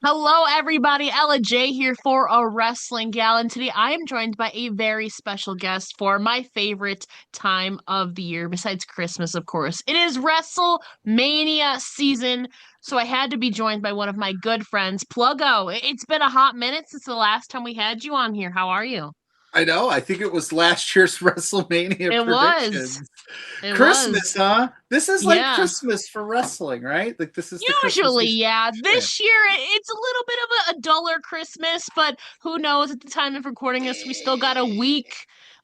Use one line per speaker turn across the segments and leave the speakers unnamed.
Hello, everybody. Ella J here for a Wrestling Gal, and today I am joined by a very special guest for my favorite time of the year, besides Christmas, of course. It is WrestleMania season, so I had to be joined by one of my good friends, Pluggo. It's been a hot minute since the last time we had you on here. How are you?
I know. I think it was last year's WrestleMania
It was.
predictions.
It
Christmas,
was.
huh? This is like
Yeah.
Christmas for wrestling, right? Like this is the Christmas
Usually,
season.
yeah.
Yeah.
This year, it's a little bit of a duller Christmas, but who knows at the time of recording this, we still got a week.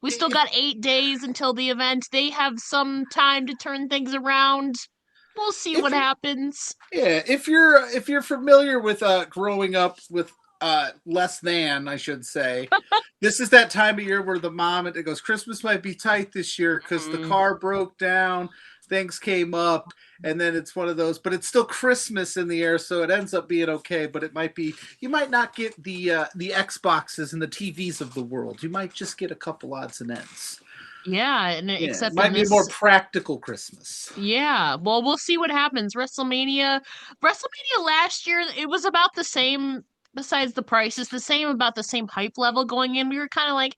We still
If,
got 8 days until the event. They have some time to turn things around. We'll see
if
what happens.
yeah, if you're familiar with growing up with less than, I should say, this is that time of year where the mom it goes, Christmas might be tight this year because the
Mm.
car broke down, things came up, and then it's one of those, but it's still Christmas in the air, so it ends up being okay. But it might be you might not get the Xboxes and the TVs of the world. You might just get a couple odds and ends.
Yeah, and
Yeah, it
except in
might be a more
this,
practical Christmas.
yeah. Well, we'll see what happens. WrestleMania last year, it was about the same. Besides the prices, the same about the same hype level going in. We were kind of like,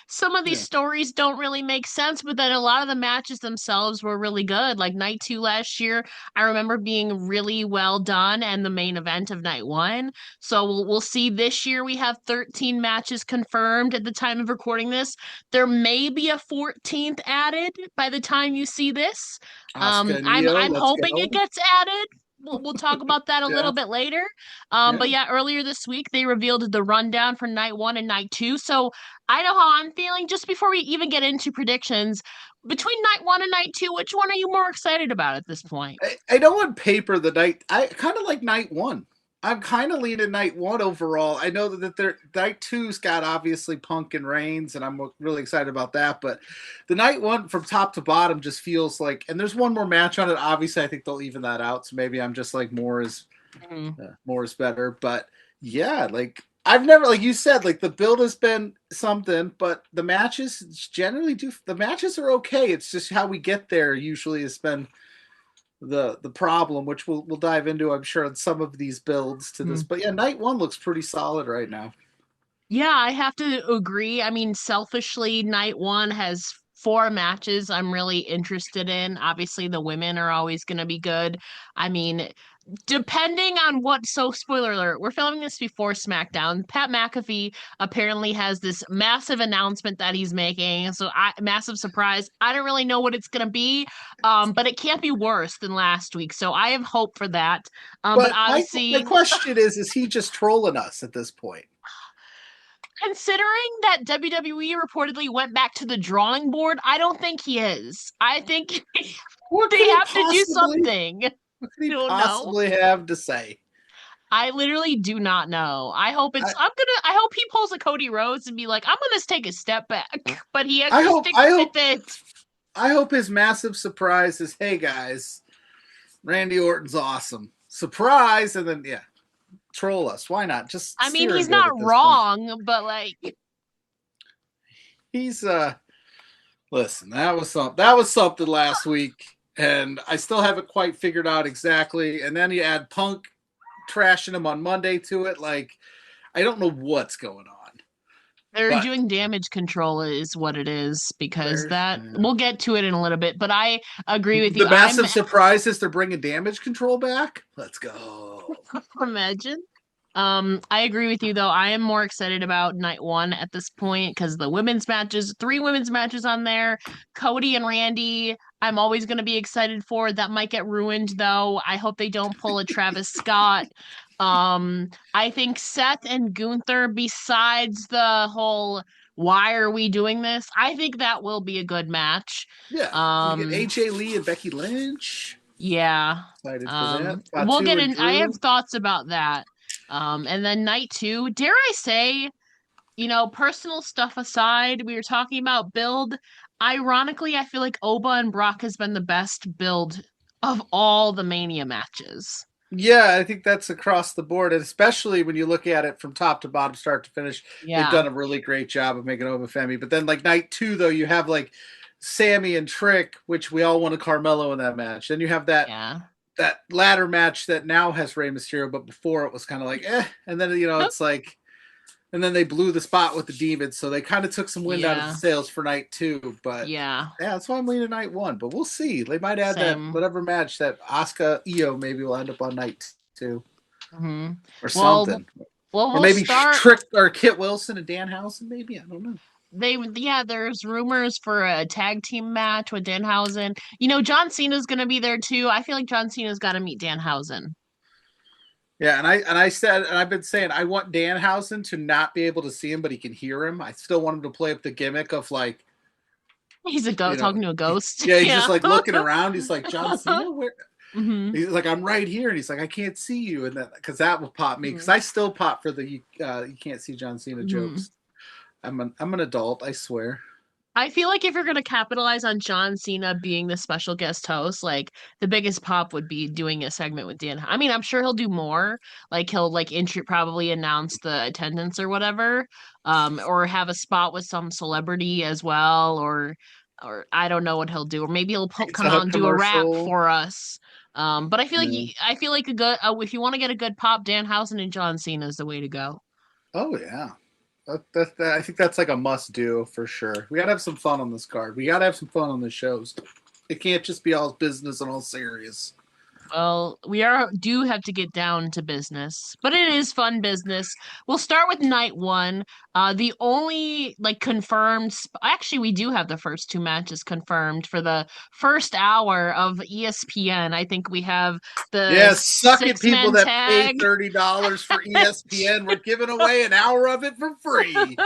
some of these
Yeah.
stories don't really make sense, but then a lot of the matches themselves were really good. Like night two last year, I remember being really well done and the main event of night one. So we'll see this year. We have 13 matches confirmed at the time of recording this. There may be a 14th added by the time you see this.
Oscar and
I'm
Io,
I'm
let's
hoping it
go.
gets added. We'll talk about that a
Yeah,
little bit later.
yeah.
But yeah, earlier this week they revealed the rundown for night one and night two. So I know how I'm feeling. Just before we even get into predictions, between night one and night two, which one are you more excited about at this point?
I know on paper the night I kind of like night one. I'm kind of leaning night one overall. I know that their night two's got obviously Punk and Reigns, and I'm really excited about that. But the night one from top to bottom just feels like, and there's one more match on it. Obviously, I think they'll even that out. So maybe I'm just like
Mm.
more is better. But yeah, like I've never, like you said, like the build has been something, but the matches generally do. The matches are okay. It's just how we get there usually has been the problem, which we'll dive into, I'm sure, on some of these builds to this.
Mm.
But yeah, night one looks pretty solid right now.
Yeah, I have to agree. I mean, selfishly, night one has four matches I'm really interested in. Obviously, the women are always going to be good. I mean, depending on spoiler alert, we're filming this before SmackDown. Pat McAfee apparently has this massive announcement that he's making. Massive surprise. I don't really know what it's going to be, but it can't be worse than last week. So I have hope for that. But
But my
obviously,
question is he just trolling us at this point?
considering that WWE reportedly went back to the drawing board, I don't think he is. I think
What
they
could he
have to do
possibly
something. I
what could he
don't know.
possibly have to say?
I literally do not know.
I,
I hope he pulls a Cody Rhodes and be like, I'm gonna take a step back. But he
I
actually
hope
sticks
I
with
hope
it.
I hope his massive surprise is, hey guys, Randy Orton's awesome. Surprise, and then yeah, troll us. Why not? Just
I mean,
steering
he's
good
not
at this point.
wrong, but like,
He's listen, that was something last week, and I still haven't quite figured out exactly. And then you add Punk trashing him on Monday to it, like I don't know what's going on.
they're
But
doing damage control is what it is, because
there's
that we'll get to it in a little bit. But I agree with you.
the massive surprise is they're bringing damage control back. Let's go.
Imagine. I agree with you though. I am more excited about night one at this point because the women's matches, three women's matches on there, Cody and Randy. I'm always going to be excited for. That might get ruined though. I hope they don't pull a Travis Scott. I think Seth and Gunther, besides the whole why are we doing this? I think that will be a good match.
Yeah, you get
Um,
AJ Lee and Becky Lynch.
yeah.
Excited for that.
We'll
Fatu
get
and
in. I have
Drew.
thoughts about that. And then night two, dare I say, personal stuff aside, we were talking about build. Ironically, I feel like Oba and Brock has been the best build of all the Mania matches.
Yeah, I think that's across the board, and especially when you look at it from top to bottom, start to finish, they've
Yeah.
done a really great job of making Obafemi. But then, like night two, though, you have like Sammy and Trick, which we all wanted Carmelo in that match. Then you have that
Yeah.
that ladder match that now has Rey Mysterio, but before it was kind of like and then it's like, and then they blew the spot with the Demons, so they kind of took some wind out of the
Yeah.
sails for night two. But
Yeah.
yeah, that's why I'm leaning night one. But we'll see. They might add that
Same.
whatever match that Asuka Io maybe will end up on night two
Hmm.
or
Well,
something, or
we'll
maybe
start.
Trick or Kit Wilson and Danhausen. Maybe I don't know.
There's rumors for a tag team match with Danhausen. John Cena's gonna be there too. I feel like John Cena's got to meet Danhausen.
Yeah, and I said, and I've been saying, I want Danhausen to not be able to see him, but he can hear him. I still want him to play up the gimmick of like,
He's a
you
ghost
know,
talking to a ghost.
yeah, he's just
Yeah.
like looking around. He's like, John Cena, where?
Hmm.
He's like, I'm right here, and he's like, I can't see you, and then because that will pop me, because
Hmm.
I still pop for the you can't see John Cena
Hmm.
jokes. I'm an adult, I swear.
I feel like if you're gonna capitalize on John Cena being the special guest host, like the biggest pop would be doing a segment with Dan. I mean, I'm sure he'll do more. Like he'll like probably announce the attendance or whatever, or have a spot with some celebrity as well, or I don't know what he'll do, or maybe he'll
Pizza
come out
Hut
and do a rap
commercial.
for us. But I feel like
Yeah.
I feel like a good if you want to get a good pop, Danhausen and John Cena is the way to go.
Oh yeah. I think that's like a must do for sure. We gotta have some fun on this card. We gotta have some fun on the shows. It can't just be all business and all serious.
Well, do have to get down to business, but it is fun business. We'll start with night one. The only like actually, we do have the first two matches confirmed for the first hour of ESPN. I think we have the
Yeah, suck it,
six
people
man
that pay
tag.
$30 for ESPN. We're giving away an hour of it for free.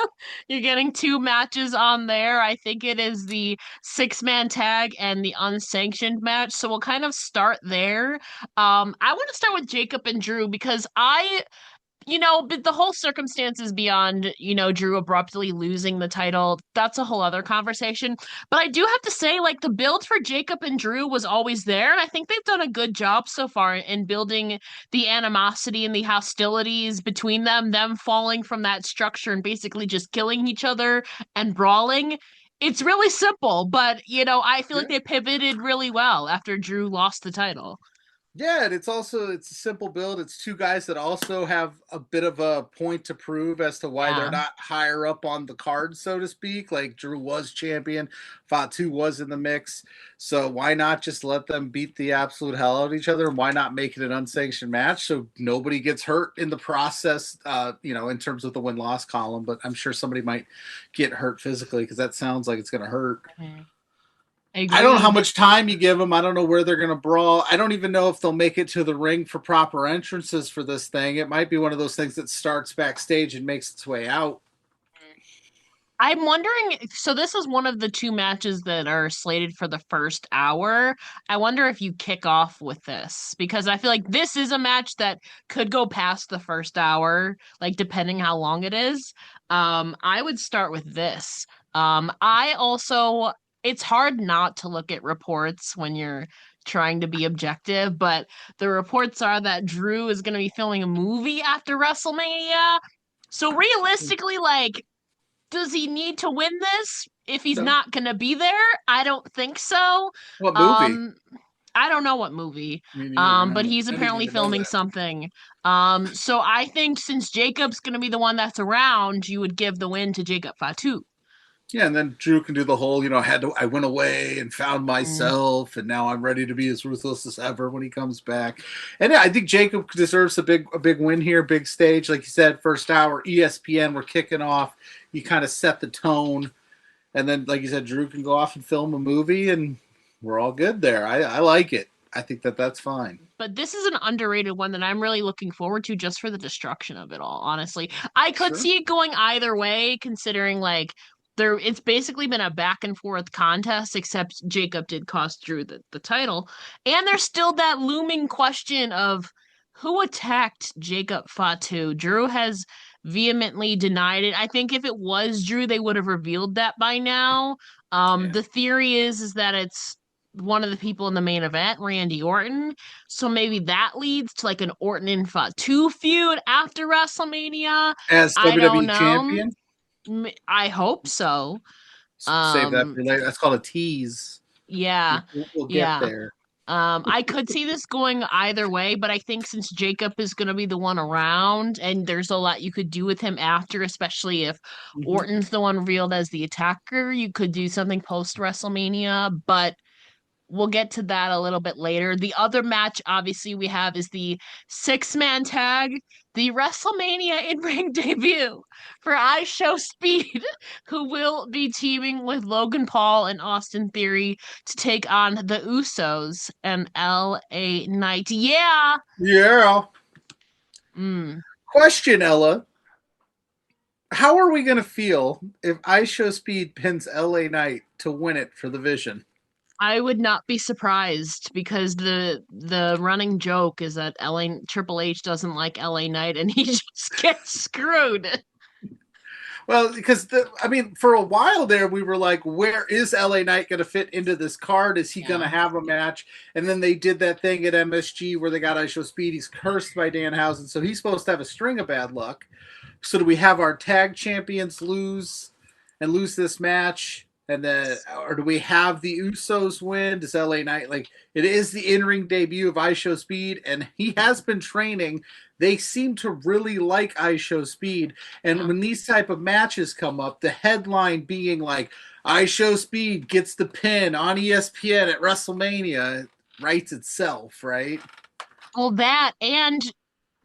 You're getting two matches on there. I think it is the six-man tag and the unsanctioned match. So we'll kind of start there. I want to start with Jacob and Drew because but the whole circumstances beyond, Drew abruptly losing the title, that's a whole other conversation. But I do have to say, like, the build for Jacob and Drew was always there. And I think they've done a good job so far in building the animosity and the hostilities between them falling from that structure and basically just killing each other and brawling. It's really simple, but, I feel like
Yeah.
they pivoted really well after Drew lost the title.
Yeah, and it's a simple build. It's two guys that also have a bit of a point to prove as to why they're
Yeah.
not higher up on the card, so to speak. Like Drew was champion, Fatu was in the mix, so why not just let them beat the absolute hell out of each other? And why not make it an unsanctioned match so nobody gets hurt in the process? In terms of the win loss column, but I'm sure somebody might get hurt physically because that sounds like it's going to hurt.
Mhm. I
I don't know how
agree.
much time you give them. I don't know where they're going to brawl. I don't even know if they'll make it to the ring for proper entrances for this thing. It might be one of those things that starts backstage and makes its way out.
I'm wondering, so this is one of the two matches that are slated for the first hour. I wonder if you kick off with this because I feel like this is a match that could go past the first hour, like depending how long it is. I would start with this. I also, it's hard not to look at reports when you're trying to be objective, but the reports are that Drew is going to be filming a movie after WrestleMania. So realistically, like, does he need to win this if he's
No.
not gonna be there? I don't think so.
What movie?
Um, I don't know what movie.
Me neither.
But he's
I didn't
apparently
even know
filming
that.
something. So I think since Jacob's gonna be the one that's around, you would give the win to Jacob Fatu.
Yeah, and then Drew can do the whole, I went away and found
Mm.
myself, and now I'm ready to be as ruthless as ever when he comes back. And yeah, I think Jacob deserves a big win here, big stage, like you said, first hour, ESPN, we're kicking off. You kind of set the tone, and then, like you said, Drew can go off and film a movie, and we're all good there. I like it. I think that's fine.
But this is an underrated one that I'm really looking forward to just for the destruction of it all, honestly. I could
Sure.
see it going either way, considering like it's basically been a back and forth contest, except Jacob did cost Drew the title. And there's still that looming question of who attacked Jacob Fatu. Drew has vehemently denied it. I think if it was Drew, they would have revealed that by now.
Yeah.
The theory is that it's one of the people in the main event, Randy Orton. So maybe that leads to like an Orton and Fatu feud after WrestleMania.
As
I don't
WWE
know.
champion,
I hope so.
save that
Um,
for later. That's called a tease.
yeah,
We'll get
yeah.
there.
I could see this going either way, but I think since Jacob is going to be the one around, and there's a lot you could do with him after, especially if
Mhm.
Orton's the one revealed as the attacker, you could do something post WrestleMania, but we'll get to that a little bit later. The other match, obviously, we have is the six-man tag, the WrestleMania in-ring debut for I Show Speed, who will be teaming with Logan Paul and Austin Theory to take on the Usos and LA Knight. Yeah.
Yeah.
Mm.
Question, Ella. How are we going to feel if I Show Speed pins LA Knight to win it for the Vision?
I would not be surprised because the running joke is that LA Triple H doesn't like LA Knight and he just gets screwed.
Well, because I mean, for a while there, we were like, where is LA Knight going to fit into this card? Is he going to
Yeah.
have a match? And then they did that thing at MSG where they got I Show Speed. He's cursed by Danhausen, so he's supposed to have a string of bad luck. So do we have our tag champions lose this match? And then, or do we have the Usos win? Does LA Knight like it is the in-ring debut of I Show Speed, and he has been training. They seem to really like I Show Speed, and
Yeah.
when these type of matches come up, the headline being like I Show Speed gets the pin on ESPN at WrestleMania writes itself, right?
Well, that and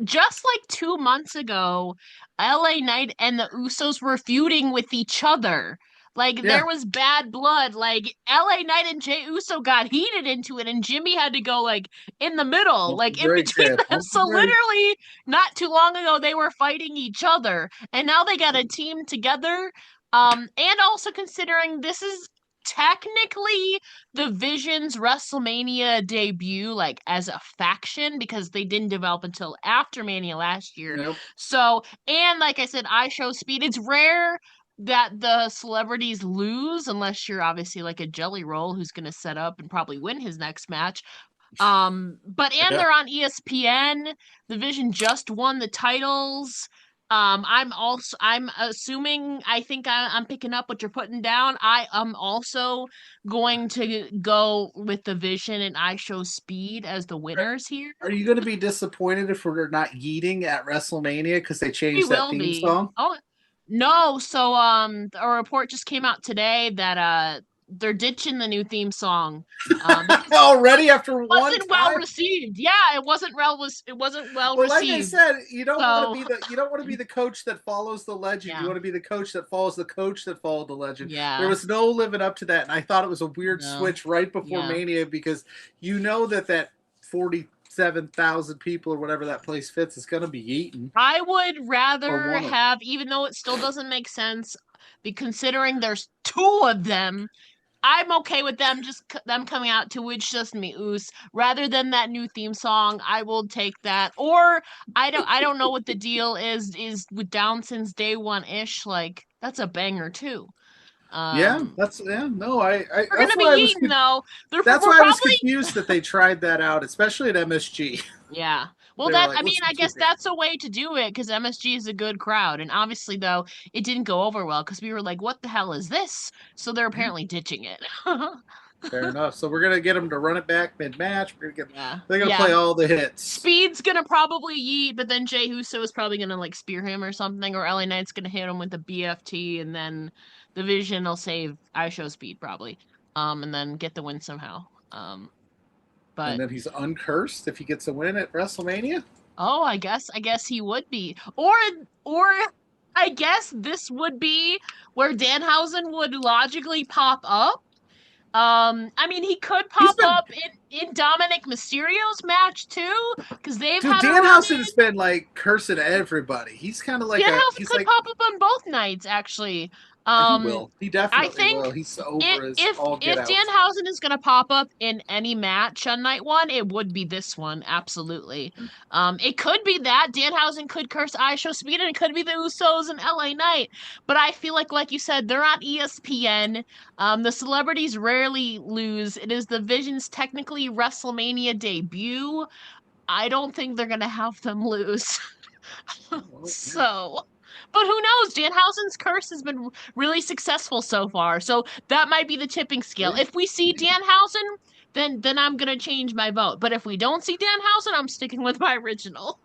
just like 2 months ago, LA Knight and the Usos were feuding with each other. Like
Yeah,
there was bad blood. Like LA Knight and Jey Uso got heated into it, and Jimmy had to go like in the middle,
pump the
like in
brakes.
between
Yeah,
them.
pump the
So
brakes.
literally, not too long ago, they were fighting each other, and now they got a team together. And also considering this is technically the Vision's WrestleMania debut, like as a faction, because they didn't develop until after Mania last year.
Nope.
So, and like I said, I Show Speed. It's rare that the celebrities lose unless you're obviously like a jelly roll who's going to set up and probably win his next match. But and
Yeah.
they're on ESPN. The Vision just won the titles. I'm assuming I think I'm picking up what you're putting down. I am also going to go with the Vision and I Show Speed as the winners here.
Are you going to be disappointed if we're not yeeting at WrestleMania because they
We
changed that
will
theme
be.
song?
Oh no, so a report just came out today that they're ditching the new theme song because
Already after one
wasn't well
time?
received. Yeah, it wasn't well
Well, like I
received.
said,
So
you don't want to be the coach that follows the legend. You
yeah,
want to be the coach that follows the coach that followed the legend. There
yeah,
was no living up to that, and I thought it was a weird
no,
switch right before
yeah.
Mania because you know that 47,000 people or whatever that place fits is going to be eaten
I would
or
rather
one of.
have, even though it still doesn't make sense, be considering there's two of them. I'm okay with them them coming out to which just me oos rather than that new theme song. I will take that. Or I don't know what the deal is with Down since day one ish. Like that's a banger too.
Yeah,
Um,
that's yeah. No, I
we're
that's
gonna
why I
be
was
eating though.
that's
We're
why I was
probably
confused that they tried that out, especially at MSG.
yeah. Well,
They were
that
like,
I mean,
let's
I
keep
guess
it.
that's a way to do it because MSG is a good crowd, and obviously though it didn't go over well because we were like, "What the hell is this?" So they're apparently ditching it.
Fair enough. So we're gonna get them to run it back mid match.
Yeah,
They're gonna
yeah.
play all the hits.
Speed's gonna probably yeet, but then Jey Uso is probably gonna like spear him or something, or LA Knight's gonna hit him with a BFT, and then the Vision will save I Show Speed probably, and then get the win somehow.
And
But
then he's uncursed if he gets a win at WrestleMania.
oh, I guess he would be, or I guess this would be where Danhausen would logically pop up. I mean, he could
He's
pop
been
up in Dominic Mysterio's match too, because they've
dude.
had a run
Danhausen has
in.
been like cursing everybody. He's kind of like a
Danhausen
he's
could
like
pop up on both nights, actually.
he
Um,
will. He
I
definitely will.
think
He's
it,
over his
if
all get
if
out.
Danhausen is gonna pop up in any match on night one, it would be this one, absolutely. It could be that Danhausen could curse I Show Speed, and it could be the Usos and LA Knight. But I feel like you said, they're on ESPN. The celebrities rarely lose. It is the Vision's technically WrestleMania debut. I don't think they're gonna have them lose.
Well, yeah.
So, but who knows? Danhausen's curse has been really successful so far. So that might be the tipping scale.
See?
If we see Danhausen then I'm gonna change my vote. But if we don't see Danhausen, I'm sticking with my original.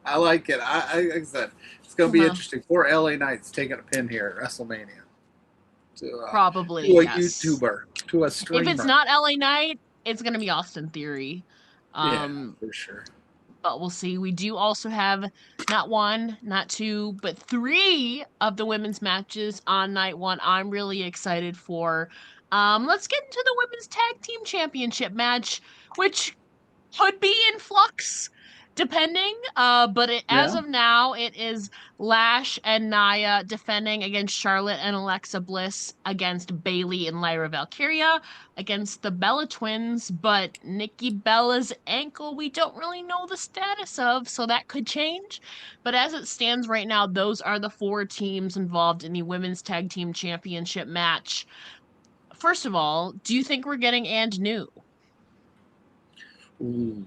I like it. Like I said, it's going to be
Uh-huh.
interesting. Four LA Knights taking a pin here at WrestleMania
Probably,
to a
yes.
YouTuber, to a
If it's
streamer.
not LA Knight, it's gonna be Austin Theory.
Yeah,
Um,
for sure.
but we'll see. We do also have not one, not two, but three of the women's matches on night one. I'm really excited for. Let's get into the women's tag team championship match, which could be in flux depending. But as
Yeah.
of now, it is Lash and Nia defending against Charlotte and Alexa Bliss against Bayley and Lyra Valkyria against the Bella Twins. But Nikki Bella's ankle, we don't really know the status of, so that could change. But as it stands right now, those are the four teams involved in the women's tag team championship match. First of all, do you think we're getting and new?
Ooh.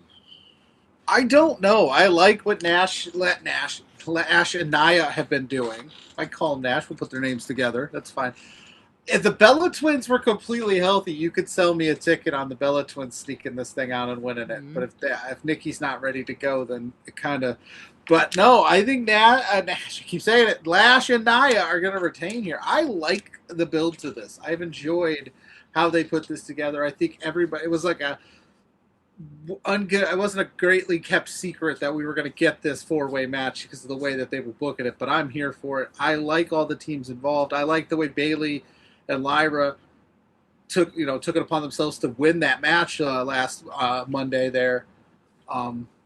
I don't know. I like what Nash and Nia have been doing. I call them Nash. We'll put their names together. That's fine. If the Bella Twins were completely healthy, you could sell me a ticket on the Bella Twins sneaking this thing out and winning it. But
Mhm.
if Nikki's not ready to go, then it kind of. But no, I think Nash. I keep saying it. Lash and Nia are going to retain here. I like the build to this. I've enjoyed how they put this together. I think everybody. It was like a it wasn't a greatly kept secret that we were going to get this four-way match because of the way that they were booking it. But I'm here for it. I like all the teams involved. I like the way Bayley and Lyra took it upon themselves to win that match last Monday there.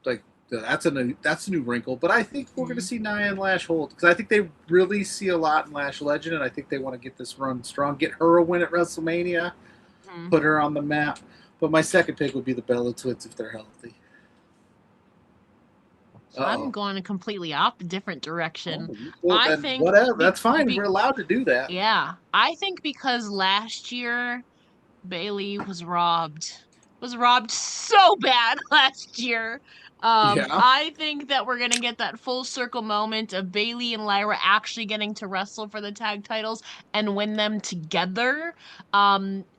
Like that's a new wrinkle. But I think we're going to
Mhm.
see Nia and Lash hold because I think they really see a lot in Lash Legend, and I think they want to get this run strong, get her a win at WrestleMania,
Mhm.
put her on the map. But my second pick would be the Bella Twins if they're healthy. Uh
I'm
oh.
going a completely different
Oh,
direction.
well
I
then
think
whatever. That's fine. We're
be
allowed to do that.
yeah, I think because last year Bailey was robbed so bad last year.
Yeah.
I think that we're gonna get that full circle moment of Bailey and Lyra actually getting to wrestle for the tag titles and win them together.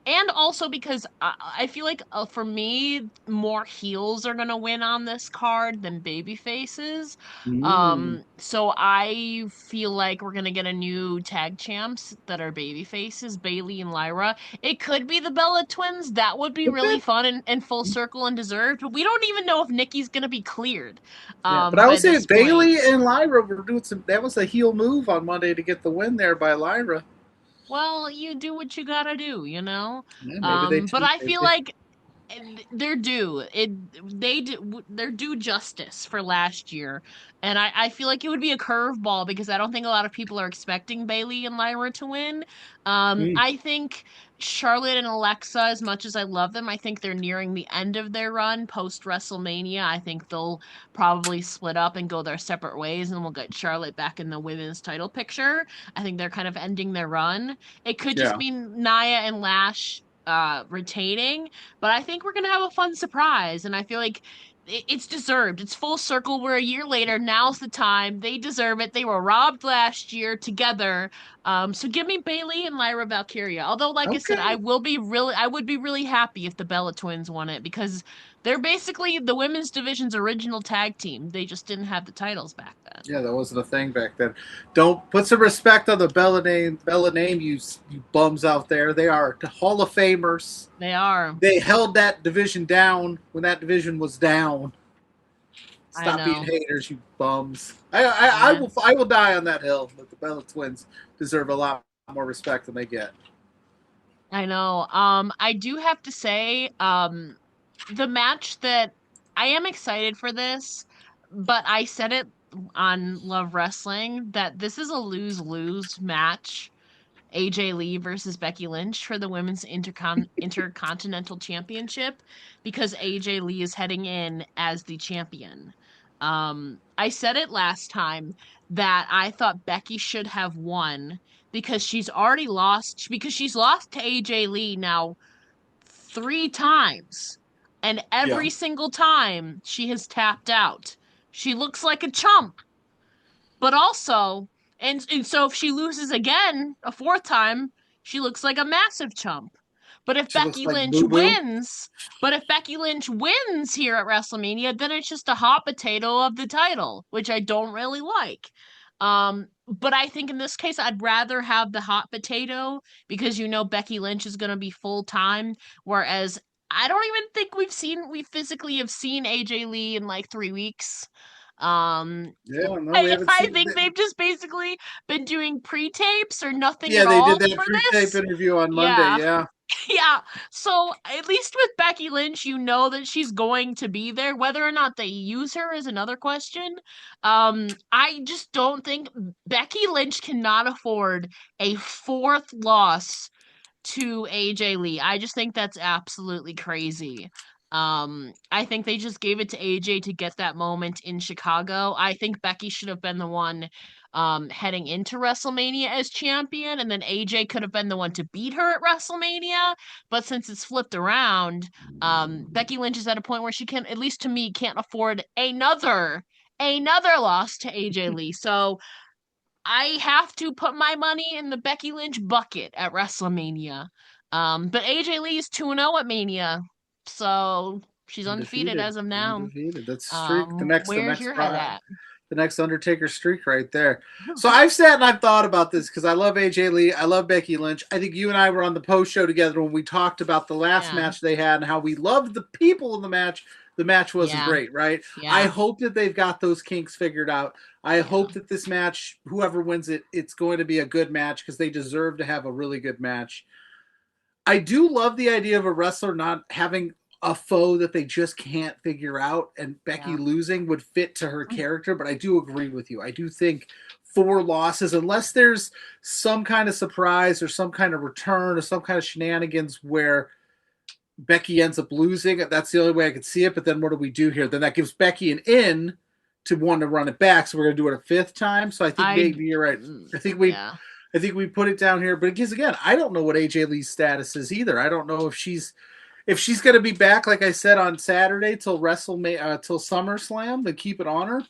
And also because I feel like for me, more heels are gonna win on this card than baby faces.
Mm.
So I feel like we're gonna get a new tag champs that are baby faces, Bailey and Lyra. It could be the Bella Twins. That would be really
Okay.
fun and full circle and deserved. But we don't even know if Nikki's gonna be cleared
Yeah, but I
by
would say
this point.
Bailey and Lyra were doing some. That was a heel move on Monday to get the win there by Lyra.
Well, you do what you gotta do, you know.
Yeah, maybe they.
But I
Maybe
feel
they
like they're due. They're due justice for last year, and I feel like it would be a curveball because I don't think a lot of people are expecting Bailey and Lyra to win.
mm,
I think Charlotte and Alexa, as much as I love them, I think they're nearing the end of their run post WrestleMania. I think they'll probably split up and go their separate ways, and we'll get Charlotte back in the women's title picture. I think they're kind of ending their run. It could just
yeah.
be Nia and Lash retaining, but I think we're gonna have a fun surprise, and I feel like it's deserved. It's full circle. We're a year later. Now's the time. They deserve it. They were robbed last year together. So give me Bailey and Lyra Valkyria. Although, like I said,
Okay.
I would be really happy if the Bella Twins won it because they're basically the women's division's original tag team. They just didn't have the titles back then.
Yeah, that wasn't a thing back then. Don't put some respect on the Bella name. Bella name, you bums out there. They are Hall of Famers.
They are.
They held that division down when that division was down.
I
Stop being
know.
haters, you bums.
Yeah.
I will die on that hill. But the Bella Twins deserve a lot more respect than they get.
I know. I do have to say, the match that I am excited for this, but I said it on Love Wrestling that this is a lose-lose match. AJ Lee versus Becky Lynch for the women's intercontinental championship because AJ Lee is heading in as the champion. I said it last time that I thought Becky should have won because she's lost to AJ Lee now three times. And
Yeah.
every single time she has tapped out. She looks like a chump, but also, and so if she loses again a fourth time, she looks like a massive chump. But if
She looks
Becky
like
Lynch
Boo Boo.
wins, but if Becky Lynch wins here at WrestleMania, then it's just a hot potato of the title, which I don't really like. But I think in this case, I'd rather have the hot potato because Becky Lynch is going to be full time, whereas I don't even think we physically have seen AJ Lee in like 3 weeks. Um,
Yeah, no, we haven't
I
seen
think
that.
they've just basically been doing pre-tapes or nothing
Yeah,
at
they did
all
that
for
pre-tape
this.
interview on Monday.
Yeah.
Yeah,
Yeah. So at least with Becky Lynch, you know that she's going to be there. Whether or not they use her is another question. I just don't think Becky Lynch cannot afford a fourth loss to AJ Lee. I just think that's absolutely crazy. I think they just gave it to AJ to get that moment in Chicago. I think Becky should have been the one heading into WrestleMania as champion, and then AJ could have been the one to beat her at WrestleMania. But since it's flipped around, Becky Lynch is at a point where she can, at least to me, can't afford another loss to AJ Lee. So I have to put my money in the Becky Lynch bucket at WrestleMania. But AJ Lee's 2-0 at Mania. So she's undefeated
undefeated,
as of now.
undefeated. That's streak. The
Where's
next
your head at?
the next Undertaker streak right there. So I've sat and I've thought about this because I love AJ Lee. I love Becky Lynch. I think you and I were on the post show together when we talked about the last
Yeah.
match they had and how we loved the people in the match. The match wasn't
Yeah.
great, right? I
Yeah.
hope that they've got those kinks figured out. I
Yeah.
hope that this match, whoever wins it, it's going to be a good match because they deserve to have a really good match. I do love the idea of a wrestler not having a foe that they just can't figure out, and Becky
Yeah.
losing would fit to her character, but I do agree with you. I do think four losses, unless there's some kind of surprise or some kind of return or some kind of shenanigans where Becky ends up losing, that's the only way I could see it. But then what do we do here? Then that gives Becky an in to want to run it back. So we're going to do it a fifth time. So I think
I
maybe you're right. I think we
yeah.
I think we put it down here, but because again, I don't know what AJ Lee's status is either. I don't know if she's going to be back, like I said, on Saturday till WrestleMania, till SummerSlam. Then keep it on her,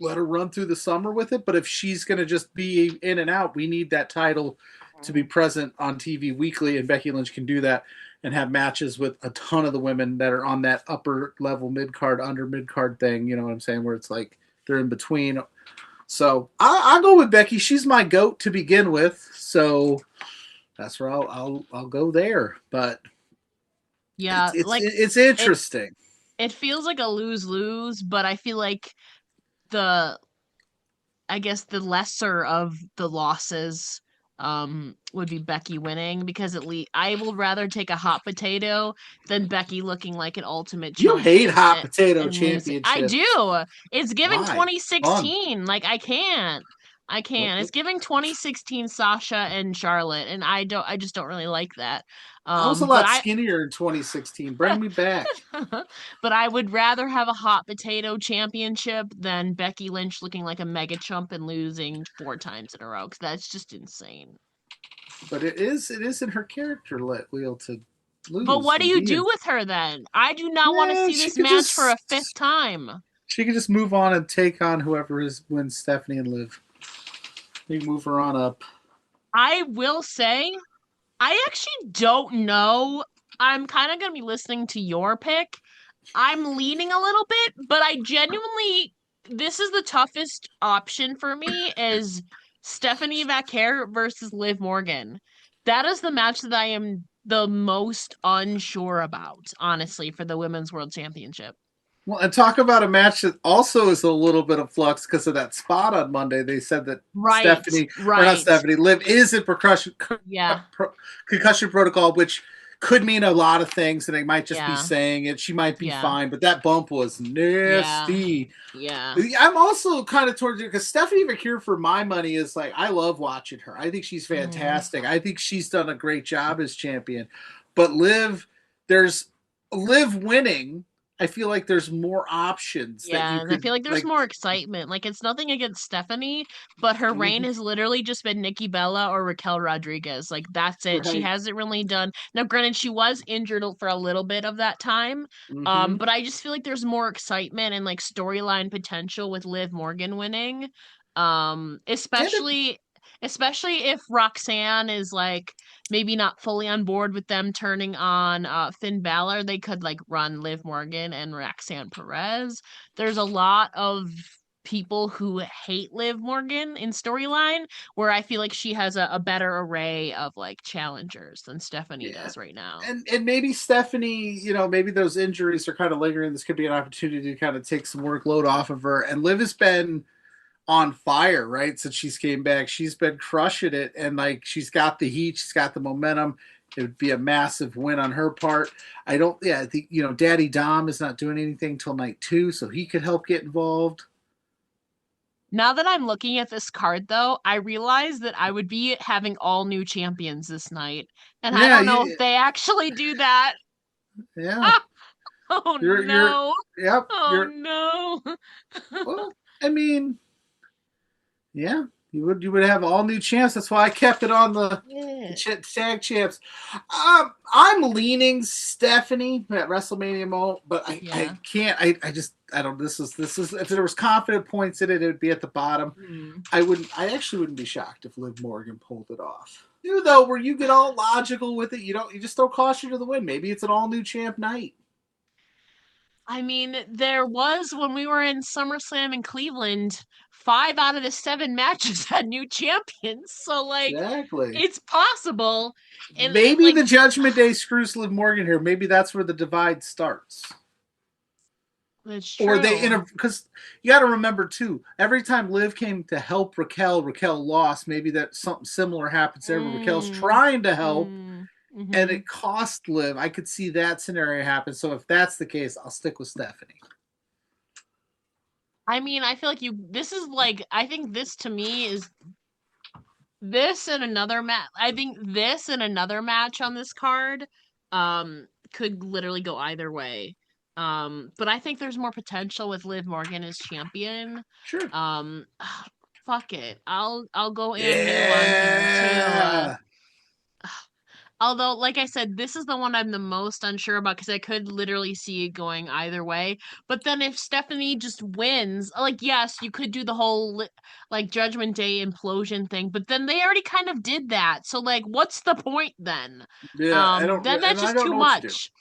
let her run through the summer with it. But if she's going to just be in and out, we need that title to be present on TV weekly, and Becky Lynch can do that and have matches with a ton of the women that are on that upper level mid card, under mid card thing. You know what I'm saying? Where it's like they're in between. So I'll go with Becky. She's my goat to begin with. So that's where I'll go there. But
Yeah, like
it's
it
interesting.
it feels like a lose-lose, but I feel like the I guess the lesser of the losses would be Becky winning because at least I would rather take a hot potato than Becky looking like an ultimate
You hate
champion
hot potato
and losing. I
championships.
do. It's giving
Why? Fun.
2016. Like I can't. I
What,
can't.
what?
It's giving 2016 Sasha and Charlotte and I just don't really like that.
I was a
But
lot skinnier in 2016. Bring me back.
but I would rather have a hot potato championship than Becky Lynch looking like a mega chump and losing 4 times in a row because that's just insane.
But it is in her character wheel to
But
lose
what do
and
you
be
do
in.
with her then? I do not want to
Yeah,
see this match for a fifth time.
she could just move on and take on whoever is wins Stephanie and Liv. They move her on up.
I will say, I actually don't know. I'm kind of going to be listening to your pick. I'm leaning a little bit, but I genuinely, this is the toughest option for me is Stephanie Vaquer versus Liv Morgan. That is the match that I am the most unsure about, honestly, for the Women's World Championship.
Well, and talk about a match that also is a little bit of flux because of that spot on Monday. They said that
Right,
not
right.
Stephanie, Liv is in
Yeah,
concussion protocol, which could mean a lot of things, and they might just be
yeah,
saying it. She might be
yeah,
fine, but that bump was
yeah,
nasty.
yeah.
I'm also kind of towards you because Stephanie McCure, for my money, is like I love watching her. I think she's
Hmm.
fantastic. I think she's done a great job as champion. But there's Liv winning. I feel like there's more options that you
Yeah, I
could
feel like there's
like.
more excitement. Like it's nothing against Stephanie, but her reign has literally just been Nikki Bella or Raquel Rodriguez. Like that's it. She
Right.
hasn't really done. Now, granted, she was injured for a little bit of that time.
Mm-hmm.
But I just feel like there's more excitement and like storyline potential with Liv Morgan winning.
And
Especially. especially if Roxanne is like maybe not fully on board with them turning on Finn Balor, they could like run Liv Morgan and Roxanne Perez. There's a lot of people who hate Liv Morgan in storyline where I feel like she has a better array of like challengers than Stephanie
Yeah.
does right now.
And maybe Stephanie, maybe those injuries are kind of lingering. This could be an opportunity to kind of take some workload off of her. And Liv has been on fire, right? Since she's came back, she's been crushing it, and like she's got the heat, she's got the momentum. It would be a massive win on her part. I think Daddy Dom is not doing anything till night 2, so he could help get involved.
Now that I'm looking at this card, though, I realize that I would be having all new champions this night. And I
Yeah,
don't know if they actually do that.
yeah.
Oh
You're
no.
yep.
Oh no.
Well, I mean, yeah, you would have all new champs. That's why I kept it on the
Yeah.
tag champs. I'm leaning Stephanie at WrestleMania moment, but I
Yeah.
can't. I don't. This is if there was confident points in it, it would be at the bottom.
Hmm.
I actually wouldn't be shocked if Liv Morgan pulled it off. You though, where you get all logical with it, you just throw caution to the wind. Maybe it's an all new champ night.
I mean, there was when we were in SummerSlam in Cleveland, 5 out of the 7 matches had new champions. So like
Exactly.
it's possible. And
Maybe
like
the Judgment Day screws Liv Morgan here. Maybe that's where the divide starts.
it's
Or they
true.
because you got to remember too. Every time Liv came to help Raquel, Raquel lost. Maybe that something similar happens there where Raquel's
Mm,
trying to help and
mm-hmm.
it cost Liv. I could see that scenario happen. So if that's the case, I'll stick with Stephanie.
I mean, I feel like this is like, I think this to me is this and another match. I think this and another match on this card, could literally go either way. But I think there's more potential with Liv Morgan as champion.
Sure.
Um, fuck it. I'll go and new on here too.
Yeah.
Although, like I said, this is the one I'm the most unsure about because I could literally see it going either way. But then if Stephanie just wins, like, yes, you could do the whole like Judgment Day implosion thing, but then they already kind of did that. So, like, what's the point then?
Yeah. I don't.
Then
And
that's
I
just
don't
too
know what to do.
much.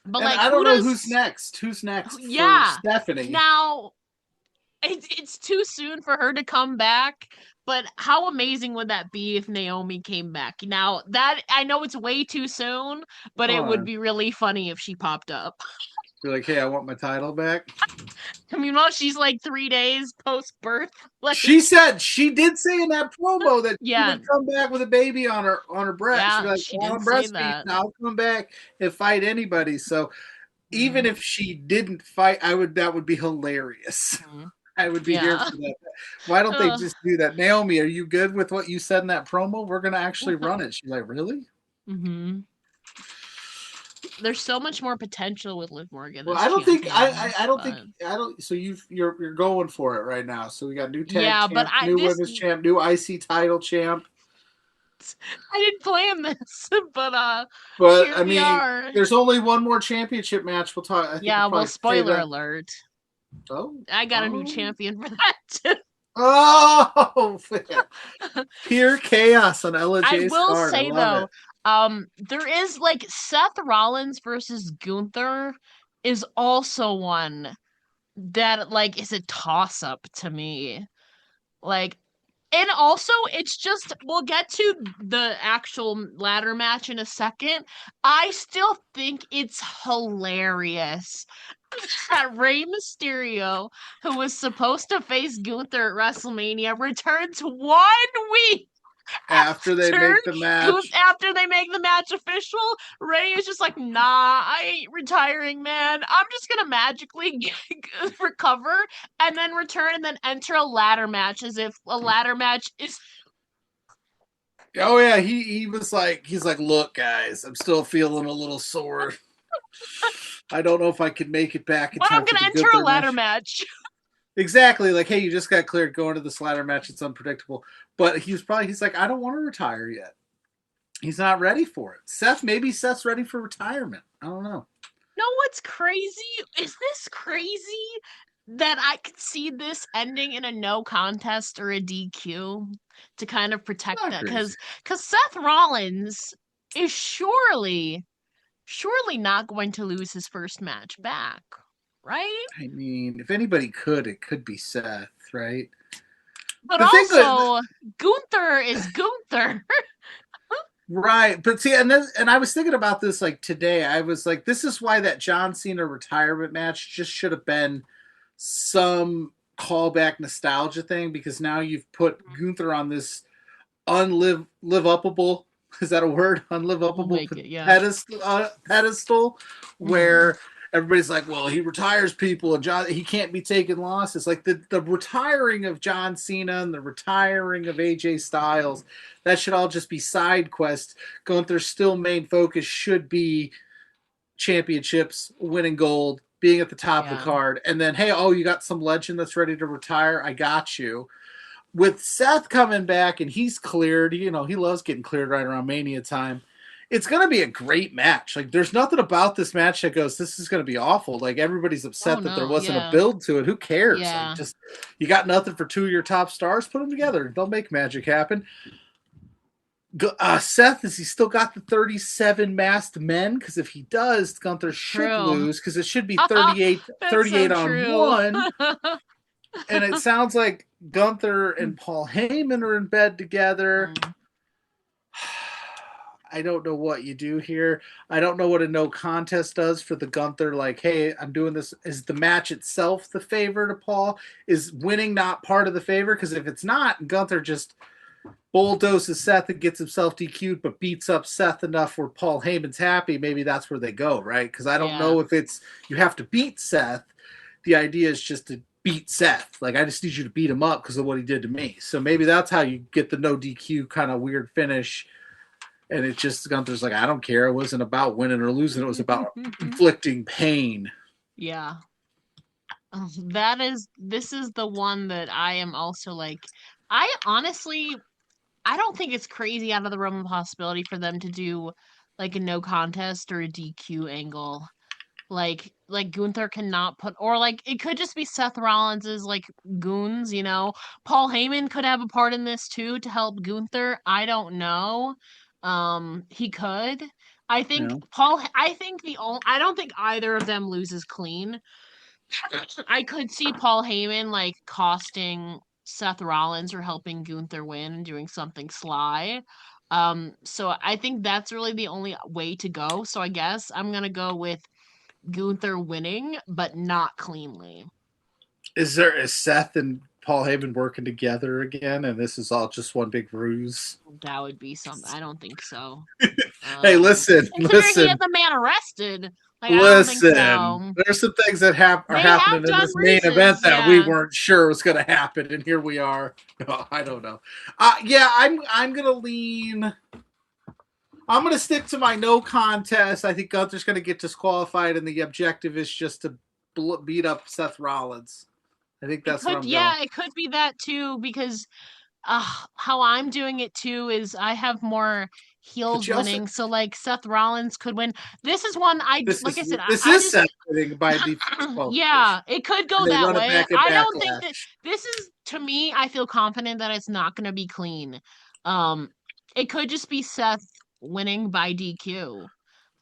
But
And
like,
I
who
don't know who's
does?
next. Who's next for
Yeah.
Stephanie?
Now, it's too soon for her to come back, but how amazing would that be if Naomi came back? Now, that I know it's way too soon, but it would
Uh,
be really funny if she popped up.
You're like, hey, I want my title back.
I mean, well, she's like 3 days post birth. Like,
She did say in that promo that she
yeah,
would come back with a baby on her breast. She'd be
yeah,
like,
she
well,
did
I'm
say
breastfeeding.
that.
I'll come back and fight anybody. So even
Mm,
if she didn't fight, that would be hilarious.
mm,
I would be here
yeah.
for that. Why don't they just do that? Naomi, are you good with what you said in that promo? We're gonna actually run it. She's like, really?
hmm There's so much more potential with Liv Morgan
Well,
as
I don't think
champion,
I don't think
but
I don't. So you're going for it right now. So we got new tag
yeah, but
champ,
I
new
this
women's champ, new IC title champ.
I didn't plan this, but
But
here
I
we
mean,
are.
there's only one more championship match. We'll talk. I think we'll
Yeah, well,
probably save
spoiler
that.
alert.
Oh,
I got a new
oh,
champion for that too.
oh! Pure chaos on
I
LJ's
will
card. I
say
love
though,
it.
there is like Seth Rollins versus Gunther is also one that like is a toss up to me. Like, and also it's just we'll get to the actual ladder match in a second. I still think it's hilarious that Rey Mysterio, who was supposed to face Gunther at WrestleMania, returns 1 week
After they
after
make the match,
after they make the match official. Rey is just like, nah, I ain't retiring, man. I'm just gonna magically recover and then return and then enter a ladder match as if a ladder match is.
oh yeah, he's like, look, guys, I'm still feeling a little sore. I don't know if I can make it back in
But I'm
time for
gonna
the
enter a
Gunther
ladder
match.
match.
Exactly. Like, hey, you just got cleared going to this ladder match. It's unpredictable. But he's like, I don't want to retire yet. He's not ready for it. Maybe Seth's ready for retirement. I don't know.
Know what's crazy? Is this crazy? that I could see this ending in a no contest or a DQ to kind of protect
Not
that,
crazy.
because Seth Rollins is surely not going to lose his first match back, right?
I mean, if anybody could, it could be Seth, right?
But
The thing with
also, Gunther is Gunther.
right, but see, and I was thinking about this like today. I was like, this is why that John Cena retirement match just should have been some callback nostalgia thing because now you've put Gunther on this unlive upable, is that a word,
We'll
unlivable
make it, yeah.
pedestal
Mm-hmm.
where everybody's like, well, he retires people and John, he can't be taking losses. Like the retiring of John Cena and the retiring of AJ Styles, that should all just be side quests. Gunther's still main focus should be championships, winning gold, being at the top of the
Yeah.
card, and then hey, oh, you got some legend that's ready to retire, I got you. With Seth coming back and he's cleared, he loves getting cleared right around Mania time. It's going to be a great match. Like, there's nothing about this match that goes, this is going to be awful. Like, everybody's
Oh
upset that there
no,
wasn't a
yeah.
build to it. Who cares? Like,
Yeah.
just, you got nothing for two of your top stars, put them together. They'll make magic happen. Seth, has he still got the 37 masked men? Because if he does, Gunther should
True.
lose because it should be 38,
That's so
38 on
true.
one. And it sounds like Gunther and Paul Heyman are in bed together.
Mm.
I don't know what you do here. I don't know what a no contest does for the Gunther. Like, hey, I'm doing this. Is the match itself the favor to Paul? Is winning not part of the favor? Because if it's not, Gunther just bulldozes Seth and gets himself DQ'd, but beats up Seth enough where Paul Heyman's happy. Maybe that's where they go, right? Because I don't
Yeah.
know if it's you have to beat Seth. The idea is just to beat Seth. Like, I just need you to beat him up because of what he did to me. So maybe that's how you get the no DQ kind of weird finish. And it just, Gunther's like, I don't care. It wasn't about winning or losing. It was about inflicting pain.
Yeah. This is the one that I am also like, I honestly, I don't think it's crazy out of the realm of possibility for them to do like a no contest or a DQ angle. Like Gunther cannot put, or like it could just be Seth Rollins's like goons, you know. Paul Heyman could have a part in this too to help Gunther. I don't know. He could.
You know,
I think I don't think either of them loses clean. I could see Paul Heyman like costing Seth Rollins or helping Gunther win and doing something sly. So I think that's really the only way to go. So I guess I'm gonna go with Gunther winning, but not cleanly.
is Seth and Paul Heyman working together again, and this is all just one big ruse?
That would be something. I don't think so.
Hey, listen,
Considering he
listen,
had the man arrested, like I don't think
listen.
so.
There's some things that are
They
happening
have
in
done
this main event
ruses,
that we
yeah.
weren't sure was going to happen, and here we are. Oh, I don't know. Yeah, I'm gonna lean. I'm going to stick to my no contest. I think Gunther's going to get disqualified, and the objective is just to beat up Seth Rollins. I think
It
that's what
could,
I'm going.
yeah, it could be that too, because how I'm doing it too is I have more
But
heels
you also
winning. So like Seth Rollins could win. This is one like I said,
this
I
is
just
Seth winning by default disqualification,
yeah, it could
and
go
they
that
run it
way.
back at
I don't think that
Backlash.
this is to me, I feel confident that it's not gonna be clean. Um it could just be Seth winning by DQ.
You know,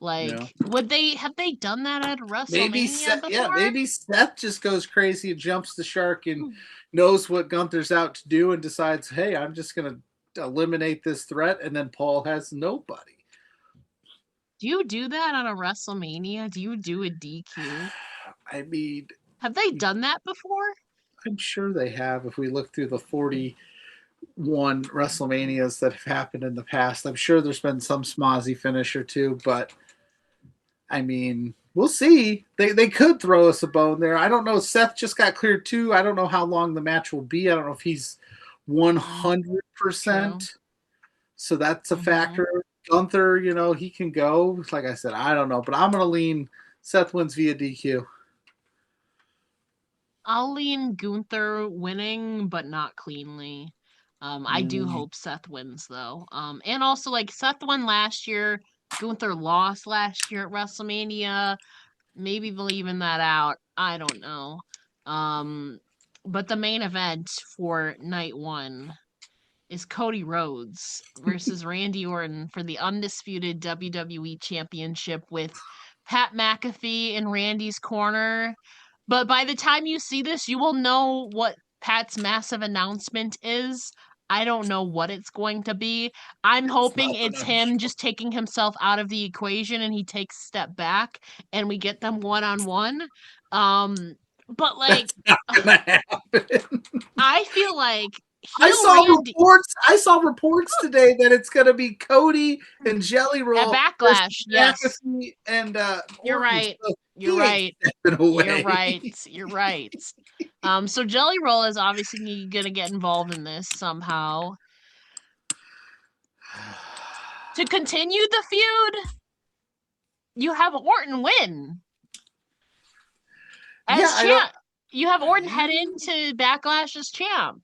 Like, would they have they done that at
maybe
WrestleMania
Seth. Yeah,
before?
maybe Seth just goes crazy and jumps the shark and knows what Gunther's out to do and decides, hey, I'm just going to eliminate this threat, and then Paul has nobody.
Do you do that on a WrestleMania? Do you do a DQ?
I mean,
Have they done that before?
I'm sure they have. If we look through the 41 WrestleManias that have happened in the past, I'm sure there's been some smozzy finish or two, but I mean, we'll see. They could throw us a bone there. I don't know. Seth just got cleared too. I don't know how long the match will be. I don't know if he's
Mm, true.
100%. So that's a
Mm-hmm.
factor. Gunther, he can go. Like I said, I don't know, but I'm gonna lean Seth wins via DQ.
I'll lean Gunther winning, but not cleanly. I do
Mm,
hope Seth wins though. And also like Seth won last year. Gunther lost last year at WrestleMania. Maybe they'll even that out. I don't know. Um, but the main event for night one is Cody Rhodes versus Randy Orton for the undisputed WWE Championship with Pat McAfee in Randy's corner. But by the time you see this, you will know what Pat's massive announcement is. I don't know what it's going to be. I'm
It's
hoping
nothing,
it's
I'm
him
sure.
just taking himself out of the equation and he takes a step back and we get them one on one. Um, but like,
That's not gonna happen.
I feel like
I
heel
saw
Randy
reports. I saw reports today that it's going to be Cody and Jelly
at
Roll versus
Backlash, yes.
McAfee and
You're
Orton.
right.
So
You're
he ain't
right.
stepping
You're
away.
right. You're right. So Jelly Roll is obviously gonna get involved in this somehow. To continue the feud, you have Orton win
Yeah,
as
I don't.
champ. You have Orton head into Backlash as champ.